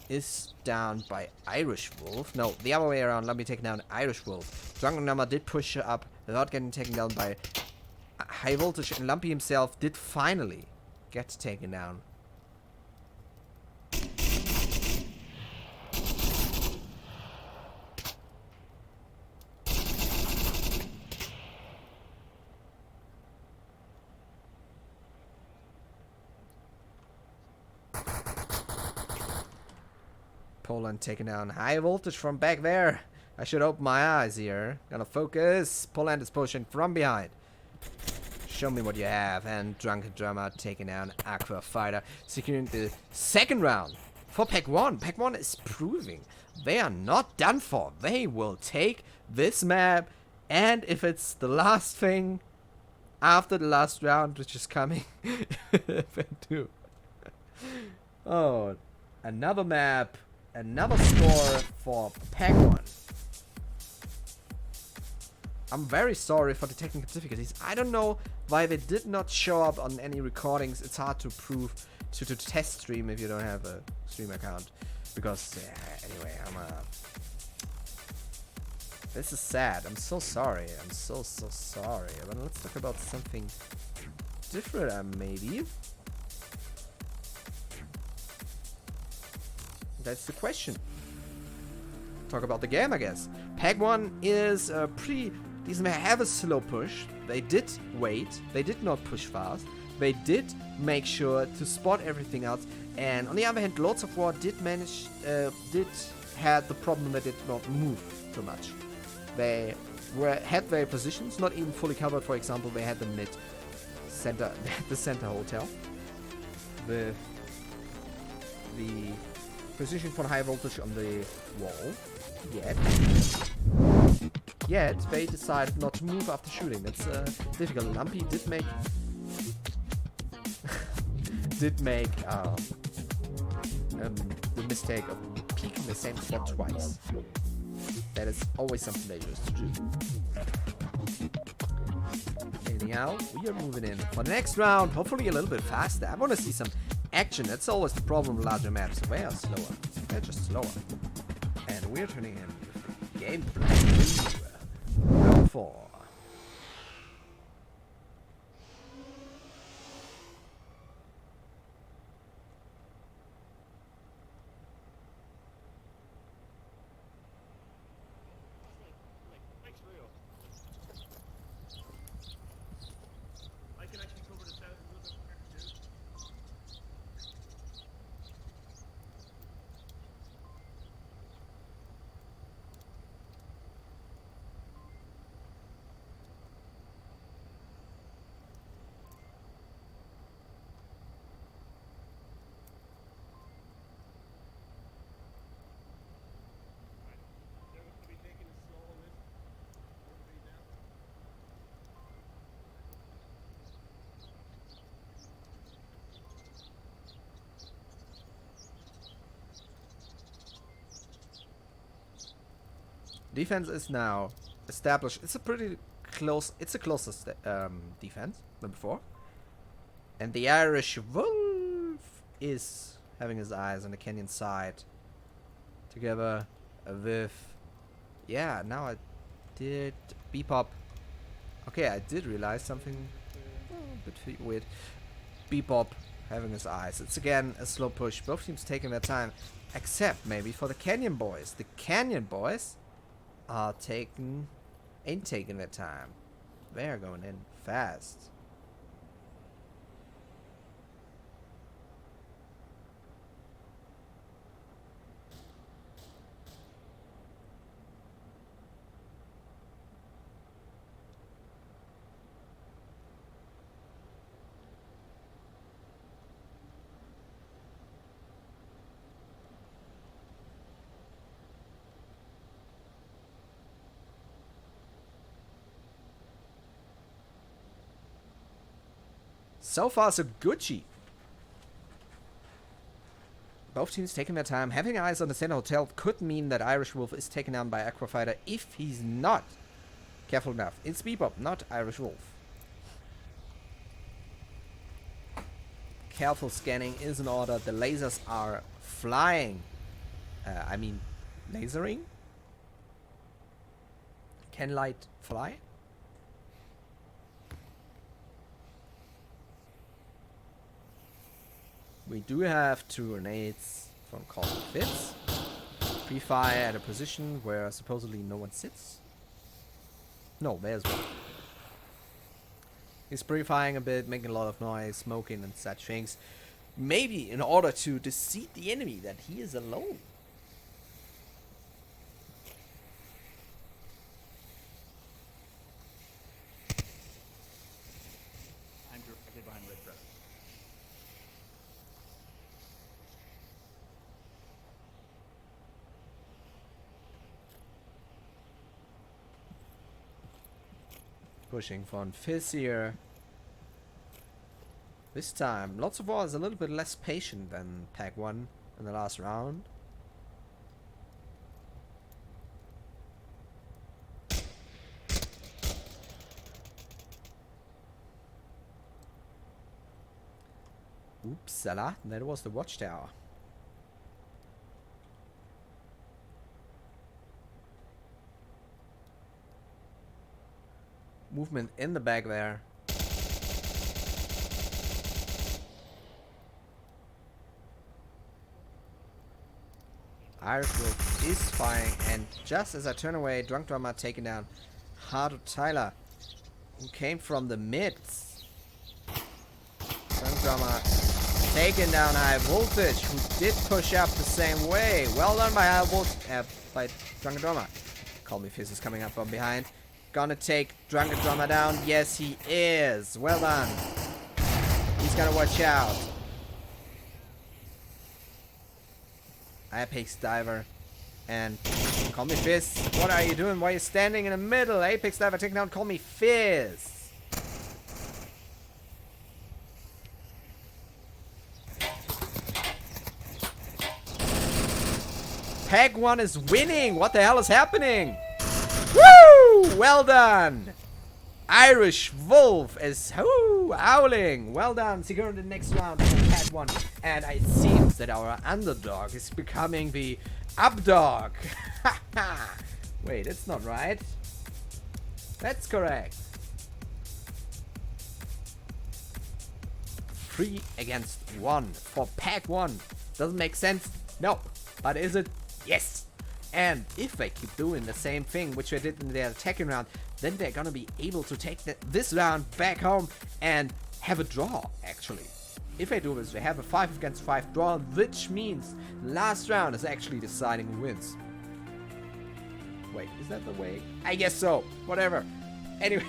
is down by Irish Wolf. No, the other way around. Lumpy taking down Irish Wolf. Drunken Dharma did push her up without getting taken down by High Voltage. And Lumpy himself did finally get taken down. Poland taking down High Voltage from back there. I should open my eyes here. Gonna focus. Poland is pushing from behind. Show me what you have. And Drunken Drama taking down Aqua Fighter. Securing the second round for Pack 1. Pack 1 is proving they are not done for. They will take this map. And if it's the last thing after the last round, which is coming, they do. Oh, another map. Another score for Pack 1. I'm very sorry for the technical difficulties. I don't know why they did not show up on any recordings. It's hard to prove, to test stream if you don't have a stream account. Because, anyway, this is sad. I'm so sorry. I'm so sorry. But let's talk about something different, maybe. That's the question. Talk about the game, I guess. Pack 1 is pretty decent. They have a slow push. They did wait. They did not push fast. They did make sure to spot everything else. And on the other hand, Lords of War did had the problem that did not move too much. They had their positions not even fully covered. For example, they had the center hotel. The position for High Voltage on the wall. Yet they decided not to move after shooting. That's difficult. Lumpy did make the mistake of peeking the same spot twice. That is always something dangerous to do. Anyhow, we are moving in for the next round. Hopefully a little bit faster. I want to see some action. That's always the problem with larger maps. They are slower. They're just slower. And we're turning in gameplay. Round 4. Defense is now established. It's a pretty close. It's a closer defense than before. And the Irish Wolf is having his eyes on the Kenyan side. Together with, yeah. Now I did Bebop. Okay, I did realize something a bit weird. Bebop having his eyes. It's again a slow push. Both teams taking their time, except maybe for the Kenyan boys. The Kenyan boys ain't taking their time. They're going in fast. So far, so Gucci. Both teams taking their time. Having eyes on the center hotel could mean that Irish Wolf is taken down by Aquafighter if he's not careful enough. It's Bebop, not Irish Wolf. Careful scanning is in order. The lasers are flying. Lasering? Can light fly? We do have 2 grenades from Call of Fits. Pre-fire at a position where supposedly no one sits. No, there's one. He's pre-firing a bit, making a lot of noise, smoking and such things. Maybe in order to deceive the enemy that he is alone. I'm directly behind red dress. Pushing von Fizz here. This time, Lots of War is a little bit less patient than Pack 1 in the last round. Oopsala, that was the watchtower. Movement in the back there. Irish Wolf is firing, and just as I turn away, Drunk Drummer taking down Hardo Tyler, who came from the mids. Drunk Drummer taking down High Voltage, who did push up the same way. Well done by High Voltage, by Drunken Drummer. Call Me Fizz is coming up from behind. Gonna take Drunken Drummer down. Yes, he is. Well done. He's gonna watch out. Apex Diver and Call Me Fizz. What are you doing? Why are you standing in the middle? Apex Diver taking down Call Me Fizz. Pack 1 is winning. What the hell is happening? Woo! Well done. Irish Wolf is howling. Well done. Securing the next round for Pack 1. And it seems that our underdog is becoming the updog. Wait, that's not right. That's correct. 3 against 1 for Pack 1. Doesn't make sense? No. But is it? Yes. And if they keep doing the same thing which they did in their attacking round, then they're gonna be able to take this round back home and have a draw, actually. If they do this, they have a 5 against 5 draw, which means last round is actually deciding who wins. Wait, is that the way? I guess so. Whatever. Anyway.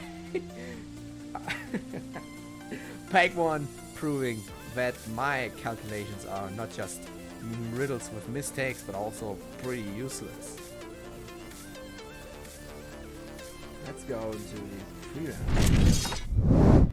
Pack 1 proving that my calculations are not just riddles with mistakes, but also pretty useless. Let's go into the 3 round.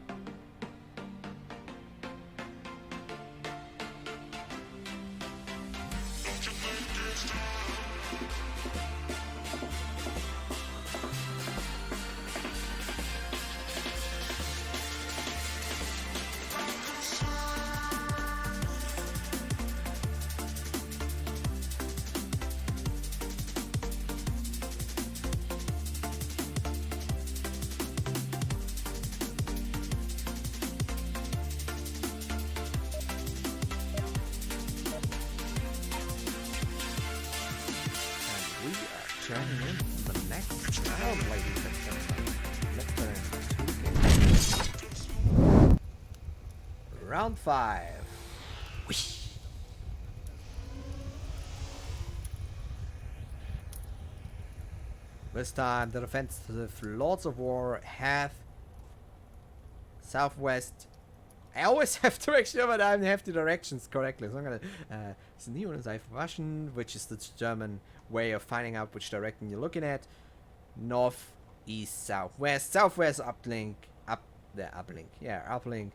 Turning in the next round, ladies and gentlemen. Let's turn to game. Round 5. Whoosh. This time the defensive Lords of War have southwest. I always have to make sure that I have the directions correctly. So I'm gonna Russian, which is the German way of finding out which direction you're looking at. North, east, southwest. Southwest uplink, uplink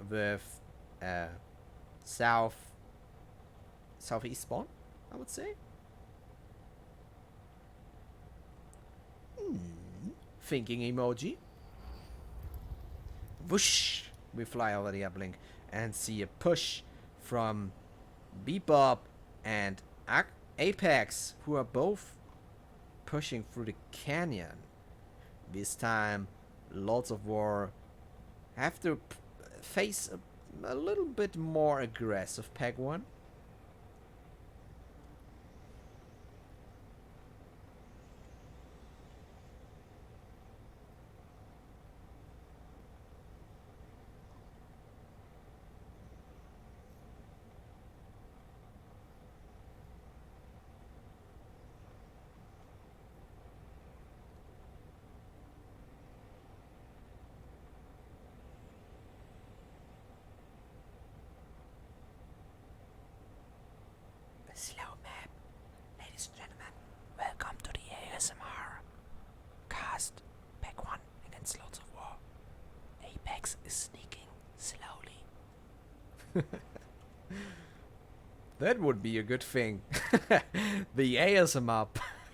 with south, southeast spawn, I would say. Thinking emoji. Whoosh! We fly over the uplink and see a push from Bebop and Apex, who are both pushing through the canyon. This time, Lords of War have to face a little bit more aggressive Pack 1. Slow map. Ladies and gentlemen, welcome to the ASMR cast. Pack 1 against Lords of War. Apex is sneaking slowly. That would be a good thing. The ASMR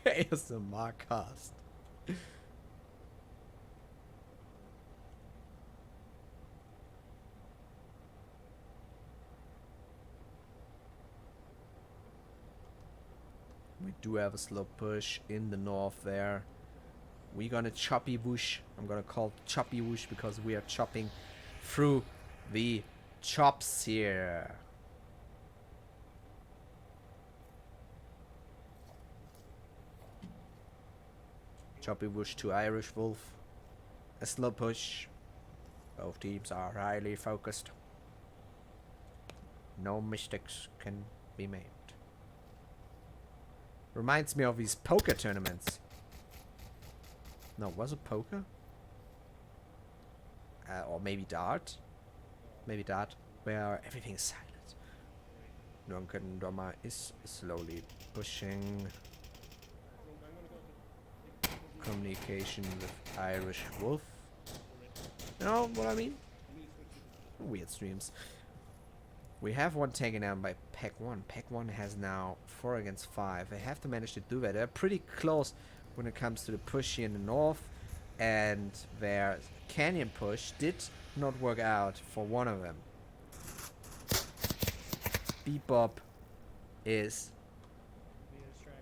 ASMR cast. We do have a slow push in the north there. We're gonna choppy whoosh. I'm gonna call it choppy whoosh because we are chopping through the chops here. Choppy whoosh to Irish Wolf. A slow push. Both teams are highly focused. No mistakes can be made. Reminds me of these poker tournaments. No, was it poker? Or maybe dart? Maybe dart, where everything is silent. Drunken Drummer is slowly pushing. Communication with Irish Wolf. You know what I mean? Weird streams. We have one taken down by Pack 1. Pack 1 has now 4 against 5. They have to manage to do that. They're pretty close when it comes to the push here in the north. And their canyon push did not work out for one of them. Bebop is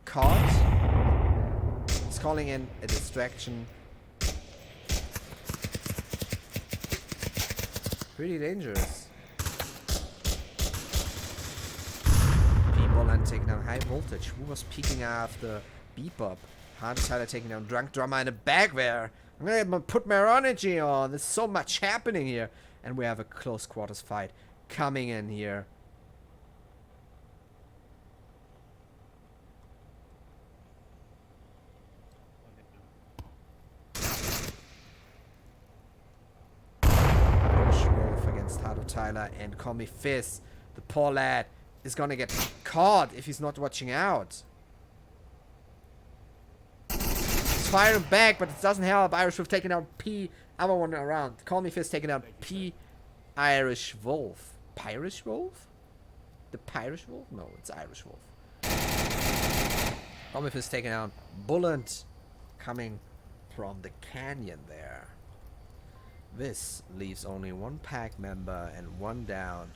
caught. He's calling in a distraction. Pretty dangerous. And taking down High Voltage. Who was peeking after Bebop? Hardtiler taking down Drunk Drummer in the back there. I'm gonna put more energy on. There's so much happening here. And we have a close quarters fight coming in here. Wolf against Hardtiler and Call Me Fizz. The poor lad is gonna get caught if he's not watching out. He's firing back, but it doesn't help. Irish Wolf taking out P. Other one around. Call Me Fizz taking out P. Irish Wolf. Pirish Wolf? The Pirish Wolf? No, it's Irish Wolf. Call Me Fizz taking out Bullet coming from the canyon there. This leaves only one pack member and one down,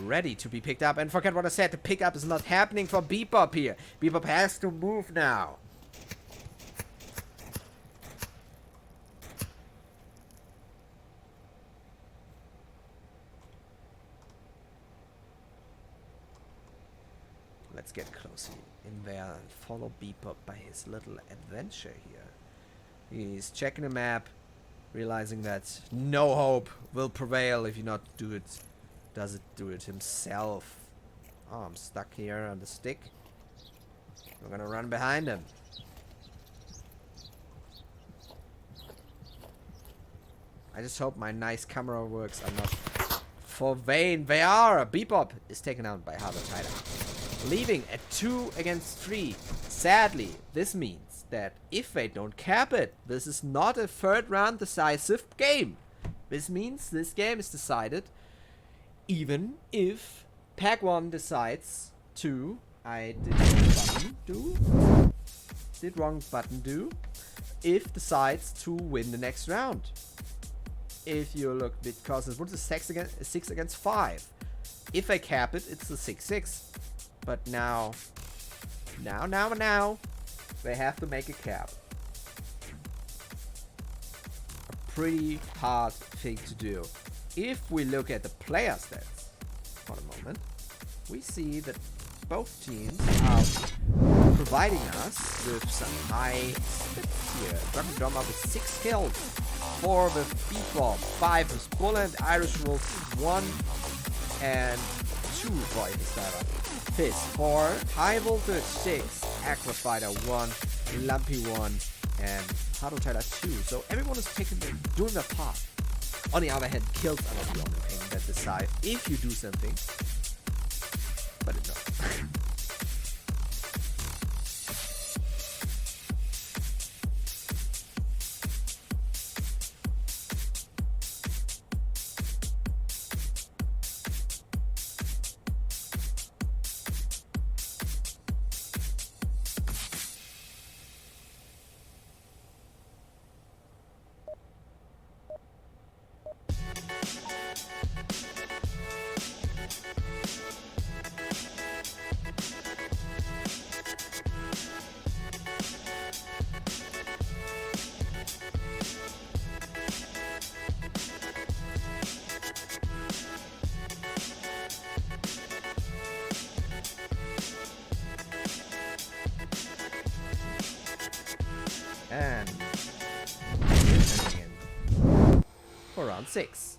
ready to be picked up. And forget what I said, the pickup is not happening for Bebop here. Bebop has to move now. Let's get closely in there and follow Bebop by his little adventure here. He's checking the map, realizing that no hope will prevail if you not do it. Do it himself. Oh, I'm stuck here on the stick. We're gonna run behind him. I just hope my nice camera works are not for vain. They are. Bebop is taken out by Hardtiler, leaving at 2 against 3. Sadly, this means that if they don't cap it, this is not a third round decisive game. This means this game is decided even if Pack 1 decides 2. I did wrong button do. Did wrong button do. If decides to win the next round. If you look, because it was a 6 against 5. If I cap it, it's a 6-6. But now, they have to make a cap. A pretty hard thing to do. If we look at the player stats for a moment, we see that both teams are providing us with some high stats here. Dragon Drummer with 6 kills, 4 with Beatball, 5 with Bullet, Irish Wolf 1, and 2 for Apex Diver. Fizz 4, High Voltage 6, Aqua Fighter 1, Lumpy 1, and Huddle Tyler 2. So everyone is doing their part. On the other hand, kills are not the only thing that decide if you do something. But it's not. And again for round 6.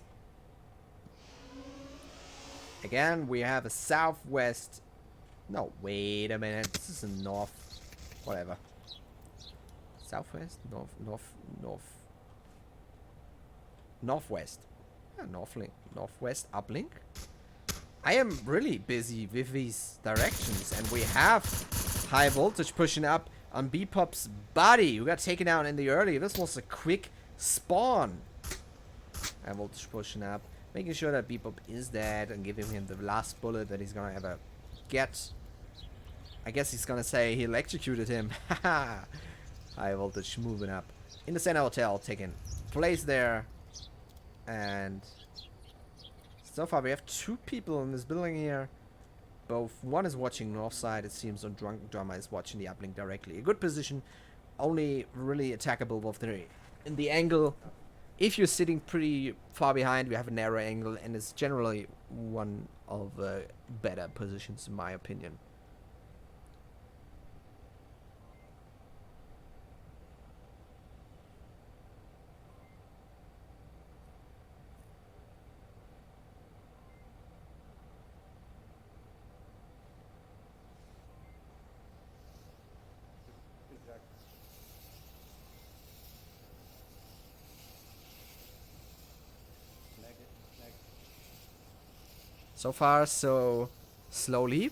Again, we have a southwest. No, wait a minute. This is a north. Whatever. Southwest, northwest. Yeah, northwest uplink. I am really busy with these directions, and we have High Voltage pushing up on Bebop's body, who got taken out in the early. This was a quick spawn. High Voltage pushing up, making sure that Bebop is dead and giving him the last bullet that he's gonna ever get. I guess he's gonna say he electrocuted him. Haha. High Voltage moving up in the center hotel, taking place there. And so far we have 2 people in this building here. One is watching north side, it seems, and Drunk Drummer is watching the uplink directly. A good position, only really attackable with in the angle. If you're sitting pretty far behind, we have a narrow angle, and it's generally one of the better positions in my opinion. So far, so slowly.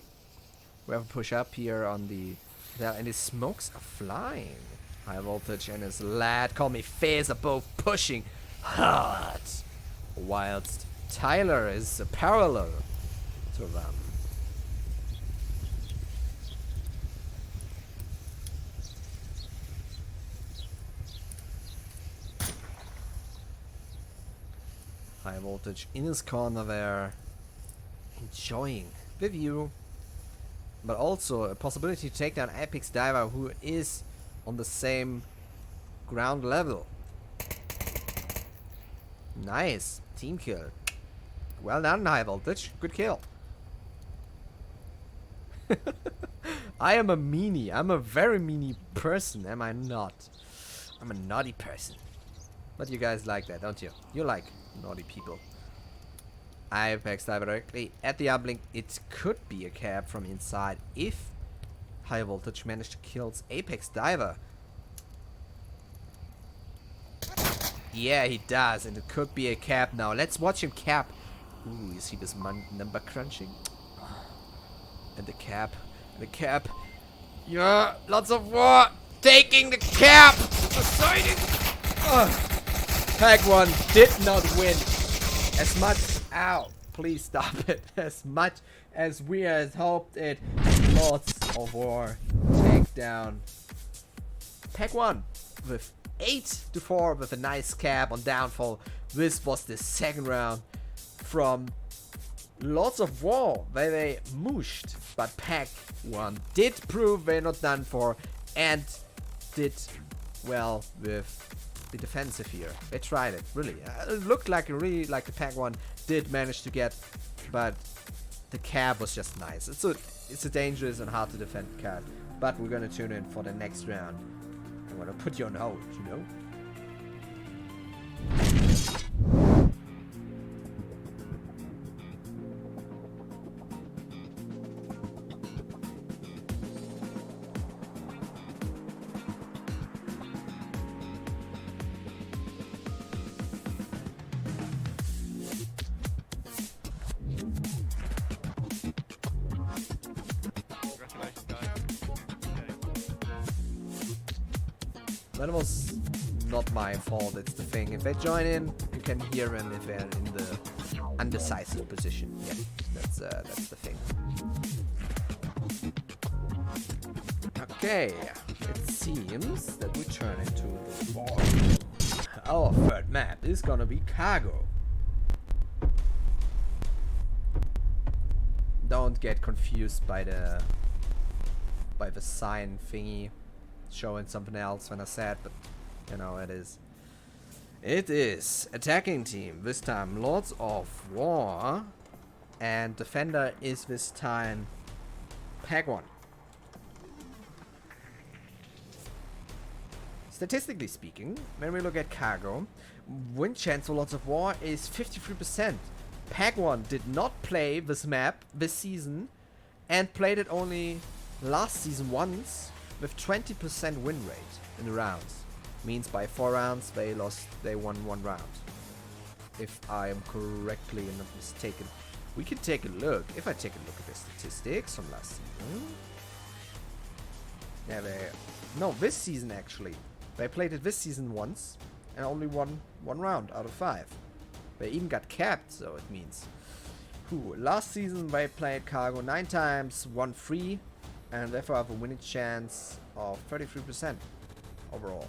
We have a push up here on the... and his smokes are flying. High Voltage and his lad, call me Fizz, are both pushing hard. Whilst Tyler is parallel to them. High Voltage in his corner there, enjoying the view, but also a possibility to take down Apex Diver, who is on the same ground level. Nice team kill. Well done, High Voltage. Good kill. I am a meanie. I'm a very meanie person, am I not? I'm a naughty person. But you guys like that, don't you? You like naughty people. Apex Diver directly at the uplink. It could be a cap from inside if High Voltage managed to kill Apex Diver. Yeah, he does, and it could be a cap now. Let's watch him cap. Ooh, you see this number crunching? And the cap. The cap. Yeah, lots of war. Taking the cap. Deciding. Pack 1 did not win as much. Ow, please stop it. As much as we had hoped it. Lots of war. Take down Pack 1 with 8-4 with a nice cap on downfall. This was the second round from Lots of War where they mooshed, but Pack 1 did prove they're not done for and did well with the defensive here. They tried it, really. It looked like really like the Pack 1 did manage to get, but the cap was just nice. It's a dangerous and hard to defend card, but we're gonna tune in for the next round. I'm gonna put you on hold, you know. Congratulations, guys. That was not my fault, it's the thing. If they join in, you can hear them if they're in the undecisive position. Yeah, that's the thing. Okay, it seems that we turn into the board. Our third map is gonna be Cargo. Don't get confused by the sign thingy showing something else when I said, but you know it is attacking team this time, Lords of War, and defender is this time Pack 1. Statistically speaking, when we look at Cargo, win chance for Lords of War is 53%. Pack 1 did not play this map this season and played it only last season once with 20% win rate in the rounds. Means by 4 rounds they won 1 round. If I am correctly not mistaken. We can take a look. If I take a look at the statistics from last season. Yeah, this season actually. They played it this season once and only won 1 round out of 5. They even got capped, so it means. Last season they played Cargo 9 times, won 3, and therefore have a winning chance of 33% overall.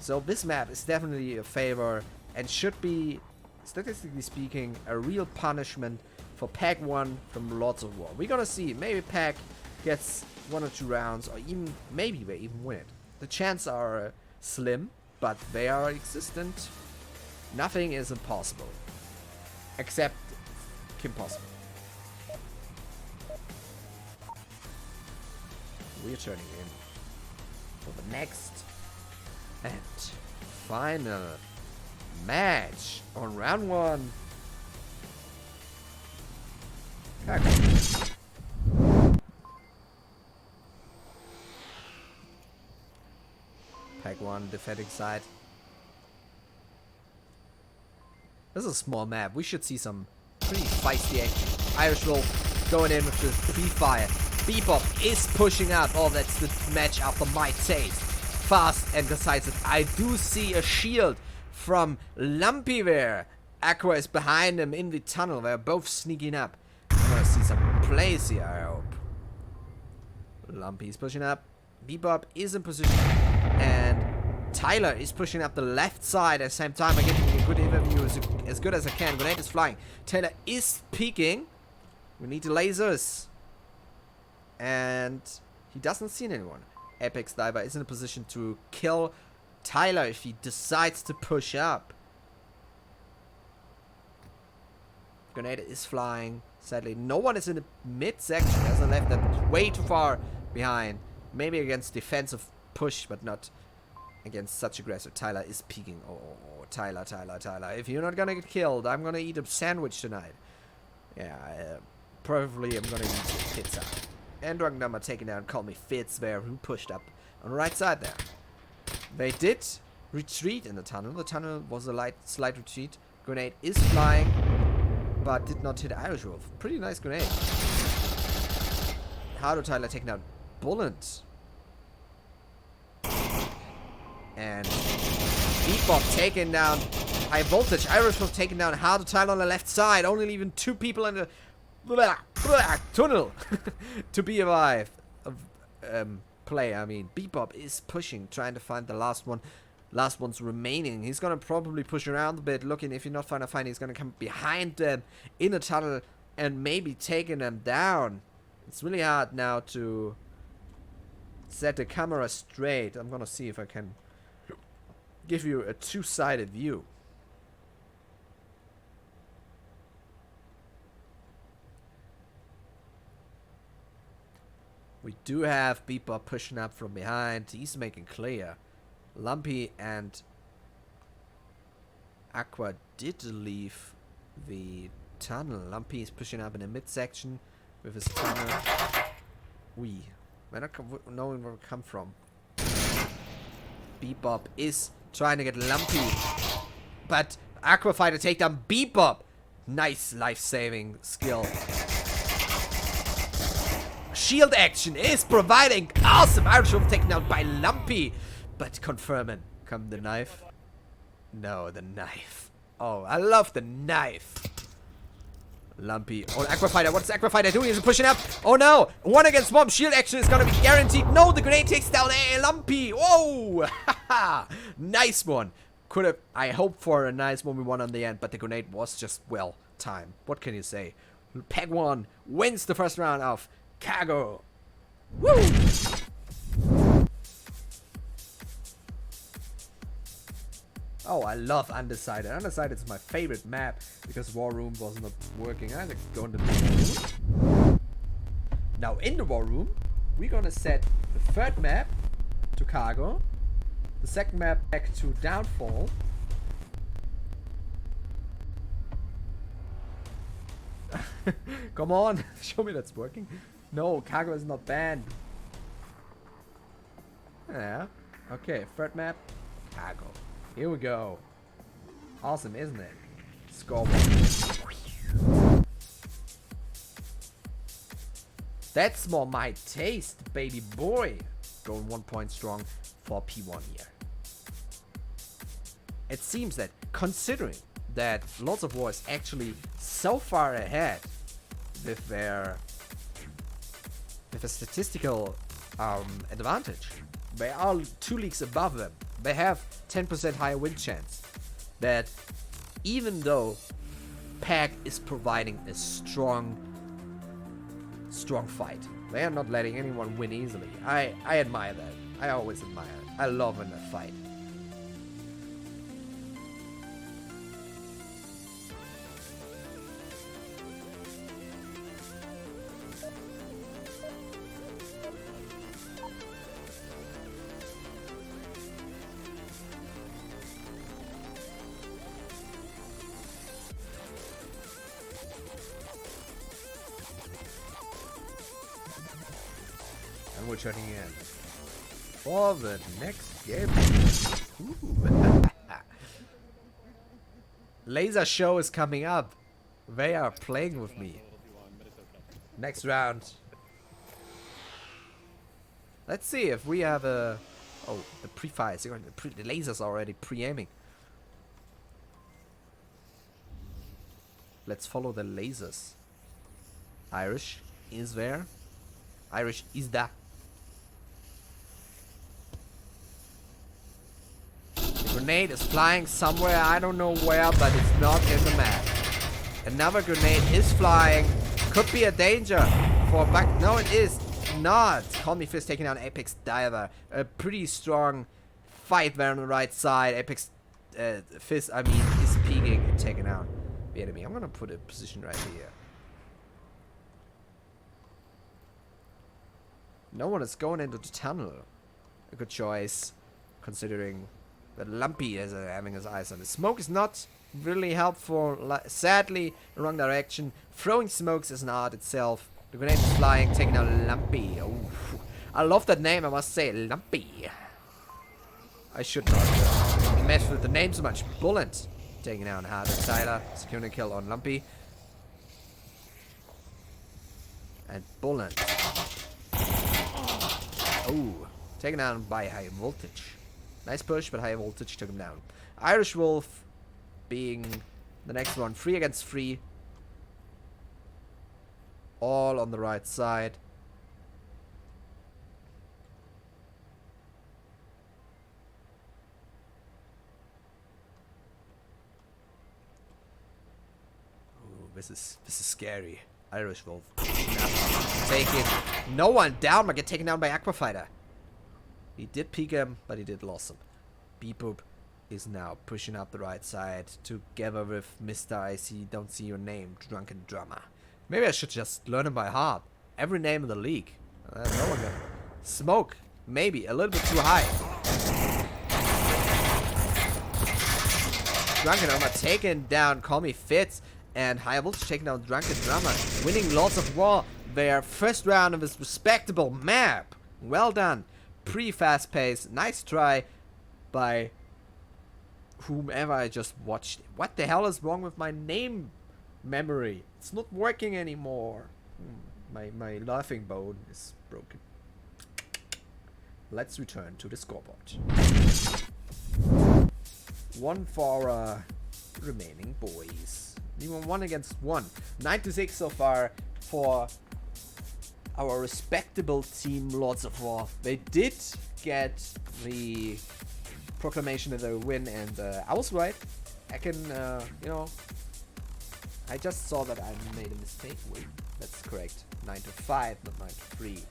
So this map is definitely a favor and should be, statistically speaking, a real punishment for Pack 1 from Lords of War. We're gonna see. Maybe Pack gets 1 or 2 rounds, or even maybe they even win it. The chances are slim, but they are existent. Nothing is impossible. Except Kim Possible. We're turning in for the next and final match on round 1. Pack 1 defending side. This is a small map. We should see some pretty feisty action. Irish Wolf going in with the B-Fire. Bebop is pushing up. Oh, that's the match after my taste. Fast and decisive. I do see a shield from Lumpy there. Aqua is behind him in the tunnel. They're both sneaking up. I'm gonna see some plays here, I hope. Lumpy is pushing up. Bebop is in position. And Tyler is pushing up the left side at the same time. I'm getting a good overview as good as I can. Grenade is flying. Tyler is peeking. We need the lasers. And he doesn't see anyone. Apex Diver is in a position to kill Tyler if he decides to push up. Grenade is flying. Sadly, no one is in the mid section. There's a left that's way too far behind. Maybe against defensive push, but not against such aggressive. Tyler is peeking. Oh, Tyler. If you're not gonna get killed, I'm gonna eat a sandwich tonight. Yeah, probably I'm gonna eat pizza. And Dragon Number taking down Call Me Fitz there, who pushed up on the right side there. They did retreat in the tunnel. The tunnel was a slight retreat. Grenade is flying, but did not hit Irish Wolf. Pretty nice grenade. How do Tyler take down Bullet? And Bebop taking down High Voltage. Irish Wolf taking down How to Tyler on the left side. Only leaving 2 people in the tunnel to be alive. Play, I mean. Bebop is pushing, trying to find the last one's remaining. He's gonna probably push around a bit, looking. If you're not trying to find, he's gonna come behind them in a tunnel and maybe taking them down. It's really hard now to set the camera straight. I'm gonna see if I can give you a two-sided view. We do have Bebop pushing up from behind. He's making clear. Lumpy and Aqua did leave the tunnel. Lumpy is pushing up in the midsection with his tunnel. We're not knowing where we come from. Bebop is trying to get Lumpy, but Aqua Fighter take down Bebop. Nice life-saving skill. Shield action is providing awesome Irish Wolf taken out by Lumpy, but confirming. Come the knife. No, the knife. Oh, I love the knife. Lumpy. Oh, Aqua Fighter. What's Aqua Fighter doing? Is he pushing up? Oh no! 1 against 1. Shield action is gonna be guaranteed. No, the grenade takes down Lumpy. Whoa! Nice one. Could have. I hoped for a nice 1v1 on the end, but the grenade was just well timed. What can you say? Peg 1 wins the first round of Cargo. Woo! Oh, I love Undecided. Undecided is my favorite map because War Room was not working. I like going to the War Room. Now in the War Room, we're gonna set the third map to Cargo, the second map back to Downfall. Come on, show me that's working. No, Cargo is not banned. Yeah. Okay, third map, Cargo. Here we go. Awesome, isn't it? Scoreboard. That's more my taste, baby boy. Going 1 point strong for P1 here. It seems that, considering that Lords of War is actually so far ahead with their a statistical advantage, they are 2 leagues above them. They have 10% higher win chance. That even though PAC is providing a strong fight, they are not letting anyone win easily. I admire that. I always admire it. I love in a fight. And we're turning in for the next game. Ooh. Laser Show is coming up. They are playing with me. Next round. Let's see if we have a... Oh, the pre-fire. The laser's already pre-aiming. Let's follow the lasers. Irish is there. Irish is there. The grenade is flying somewhere, I don't know where, but it's not in the map. Another grenade is flying. Could be a danger for back. No, it is not. Call Me Fist taking down Apex Diver. A pretty strong fight there on the right side. Apex Fist, I mean, is peeking and taking out the enemy. I'm gonna put a position right here. No one is going into the tunnel. A good choice, considering that Lumpy is having his eyes on it. Smoke is not really helpful. Sadly, the wrong direction. Throwing smokes is an art itself. The grenade is flying, taking out Lumpy. Oh, I love that name, I must say. Lumpy. I should not mess with the name so much. Bullet taking out Harder Tyler. Securing a kill on Lumpy. And Bullet. Oh, taken down by High Voltage. Nice push, but High Voltage took him down. Irish Wolf being the next one. 3 against 3. all on the right side. Ooh, this is scary. Irish Wolf. Take it. No one down, but get taken down by Aquafighter. He did peek him, but he did lose him. Beep-boop is now pushing up the right side together with Mr. I See Don't See Your Name, Drunken Drummer. Maybe I should just learn him by heart. Every name in the league. No one gonna. Smoke, maybe a little bit too high. Drunken Drummer taken down. Call Me Fitz. And High Voltage taking down Drunken Drummer. Winning Lords of War. Their first round of this respectable map. Well done. Pretty fast pace. Nice try by whomever I just watched. What the hell is wrong with my name memory? It's not working anymore. My laughing bone is broken. Let's return to the scoreboard. 1 for our remaining boys. Even 1 against 1. 9-6 so far for our respectable team Lords of War. They did get the proclamation of a win, and I was right. I can, you know, I just saw that I made a mistake. Wait, that's correct. 9-5, not 9-3.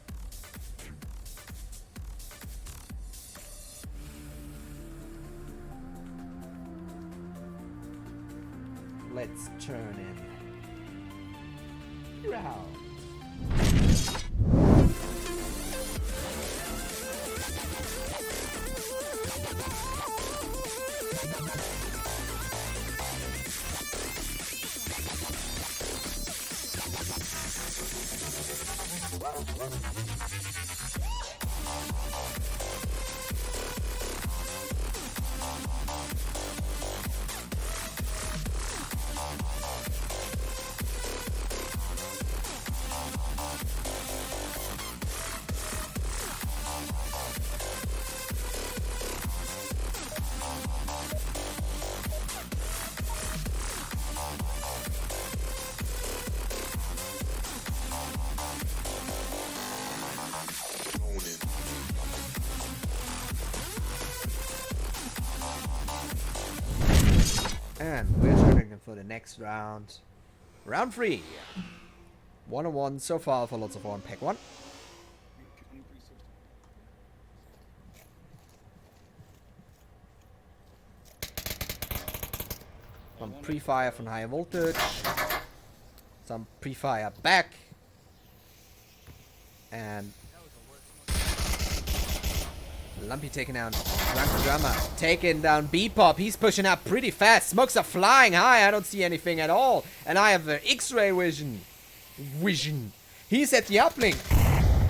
Let's turn in round. And we're turning in for the next round. Round 3. 1-1 so far for Lords of War in Pack 1. Some pre-fire from High Voltage. Some pre-fire back. And Lumpy taking down Drunken Drummer. Taking down Bebop. He's pushing up pretty fast. Smokes are flying high. I don't see anything at all. And I have the X-ray vision. He's at the uplink.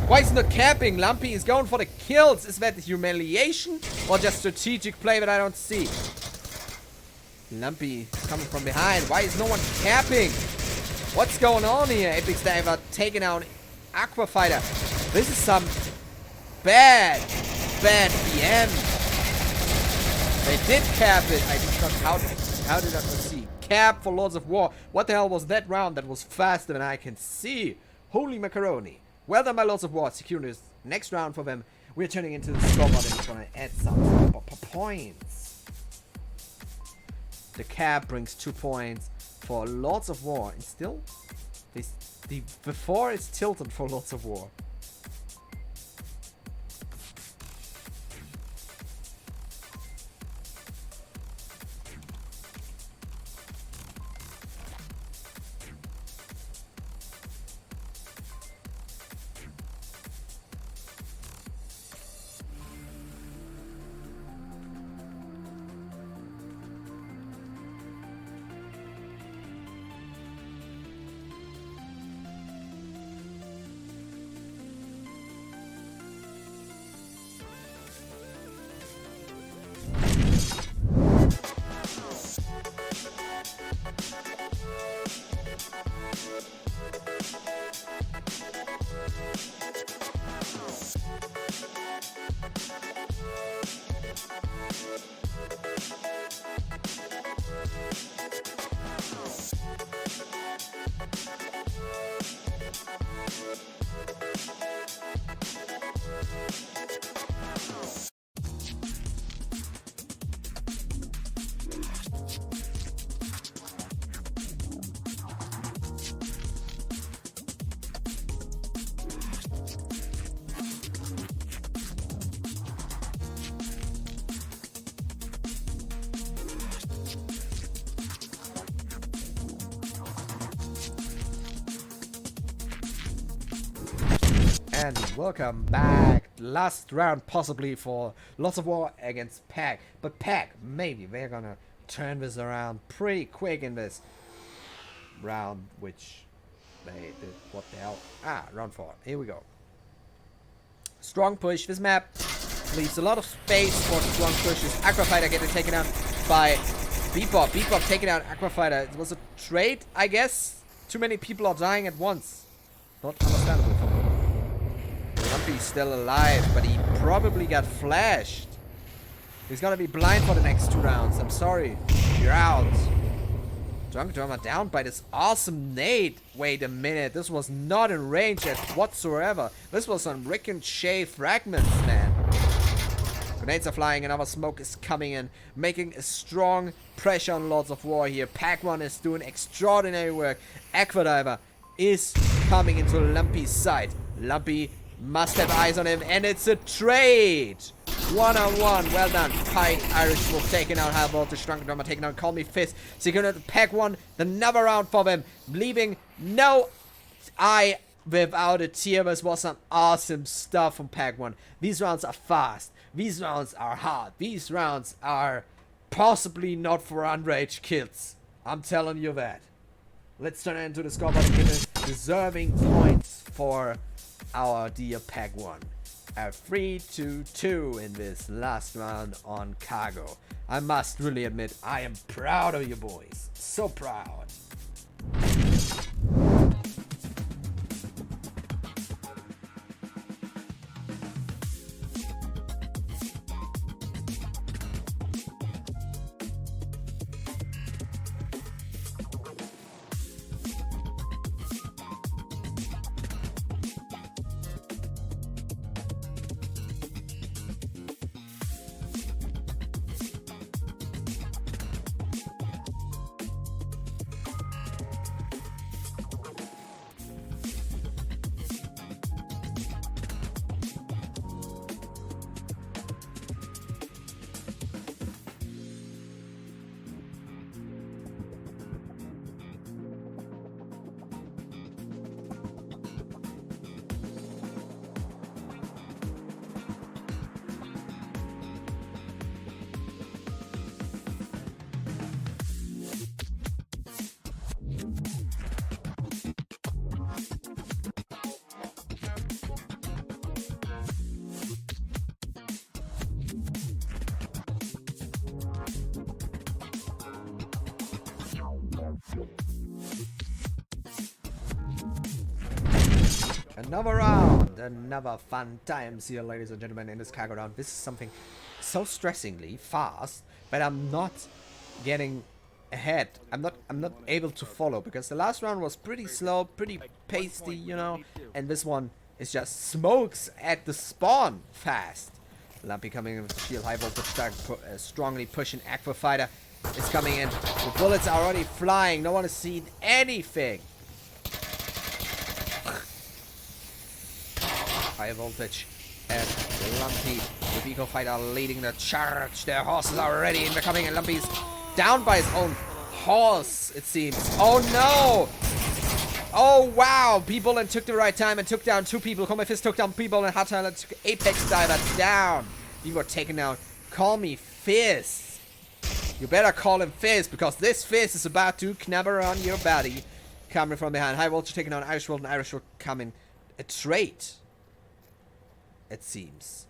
Why is he not capping? Lumpy is going for the kills. Is that humiliation or just strategic play that I don't see? Lumpy coming from behind. Why is no one capping? What's going on here? Apex Diver taking out Aquafighter. This is some bad BM. They did cap it. I did not. How did I not see? Cap for Lords of War. What the hell was that round? That was faster than I can see. Holy macaroni. Well done by Lords of War. Securing this next round for them. We're turning into the scoreboard and trying to add some points. The cap brings 2 points for Lords of War. And still, before it's tilted for Lords of War. and welcome back. Last round possibly for Lots of War against Pack. But Pack, maybe they're gonna turn this around pretty quick in this round, which they did. What the hell? Round 4. Here we go. Strong push. This map leaves a lot of space for strong pushes. Aquafighter getting taken out by Bebop. Bebop taking out Aquafighter. It was a trade, I guess. Too many people are dying at once. Not understandable for me. Lumpy's still alive, but he probably got flashed. He's gonna be blind for the next 2 rounds. I'm sorry. You're out. Drunk Drummer down by this awesome nade. Wait a minute. This was not in range at whatsoever. This was on ricochet fragments, man. Grenades are flying. Another smoke is coming in, making a strong pressure on Lords of War here. Pac-1 is doing extraordinary work. Aquadiver is coming into Lumpy's side. Lumpy must have eyes on him, and it's a trade. 1-on-1. Well done. High Irish Wolf taking out High Voltage. Drunken Drummer taking out Call Me Fist. Securing the Pac-1. Another round for them. Leaving no eye without a tear. This was some awesome stuff from Pac-1. These rounds are fast. These rounds are hard. These rounds are possibly not for underage kids. I'm telling you that. Let's turn it into the scoreboard and give it deserving points for our dear Pac-1. A 3-2 in this last round on Cargo. I must really admit, I am proud of you boys. So proud. Another round, another fun times here, ladies and gentlemen, in this Cargo round. This is something so stressingly fast, but I'm not getting ahead. I'm not able to follow, because the last round was pretty slow, pretty pasty, you know, and this one is just smokes at the spawn fast. Lumpy coming in with the shield, High Voltage strongly pushing. Aquafighter is coming in. The bullets are already flying. No one has seen anything. High Voltage and Lumpy, the Eco Fighter leading the charge. Their horses are already incoming, and Lumpy's down by his own horse, it seems. Oh no! Oh wow! B-Bullet took the right time and took down 2 people. Call Me Fist took down B-Bullet, and Hard Tyler took Apex Diver down. You were taken out. Call Me Fist. You better call him Fist, because this fist is about to knabber on your body. Coming from behind. High Voltage taking on Irish World, and Irish World coming a trade. It seems.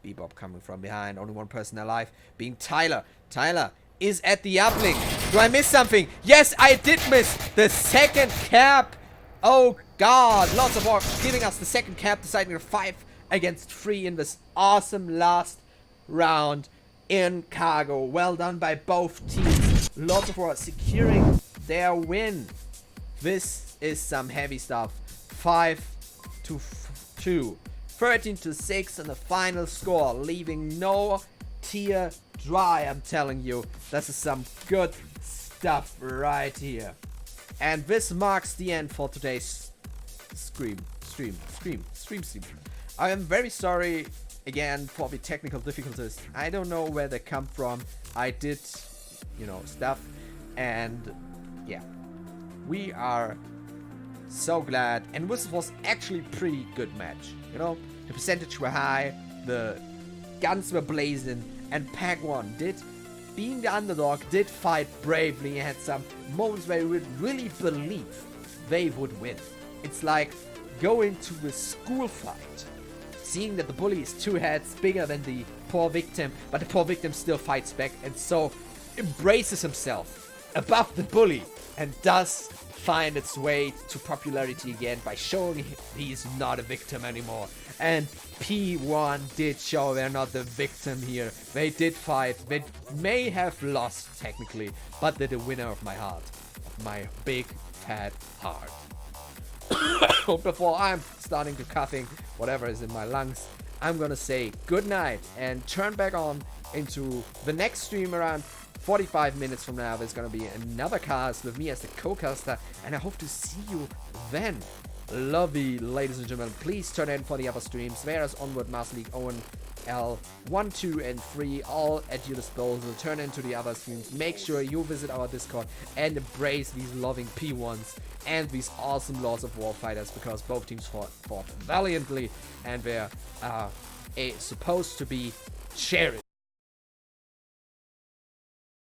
Bebop coming from behind. Only one person alive, being Tyler. Tyler is at the uplink. Do I miss something? Yes, I did miss the second cap. Oh god. Lots of War giving us the second cap, deciding a 5 against 3 in this awesome last round in Cargo. Well done by both teams. Lots of War securing their win. This is some heavy stuff. 5-2. 13-6 in the final score, leaving no tear dry. I'm telling you, this is some good stuff right here. And this marks the end for today's stream. I am very sorry again for the technical difficulties. I don't know where they come from. I did, you know, stuff, and yeah, we are So glad. And this was actually pretty good match. You know, the percentage were high, the guns were blazing, and Pack 1 did, being the underdog, did fight bravely and had some moments where you would really believe they would win. It's like going to a school fight, seeing that the bully is 2 heads bigger than the poor victim, but the poor victim still fights back and so embraces himself above the bully and does find its way to popularity again by showing he's not a victim anymore. And P1 did show they're not the victim here. They did fight. They may have lost technically, but they're the winner of my heart. Of my big fat heart. Before I'm starting to coughing whatever is in my lungs, I'm gonna say good night and turn back on into the next stream around 45 minutes from now. There's gonna be another cast with me as the co-caster, and I hope to see you then. Lovely ladies and gentlemen, please turn in for the other streams. There's Onward, Master League, Owen, L, 1, 2, and 3, all at your disposal. Turn into the other streams. Make sure you visit our Discord and embrace these loving P1s and these awesome Lords of War fighters, because both teams fought valiantly and they're supposed to be cherished.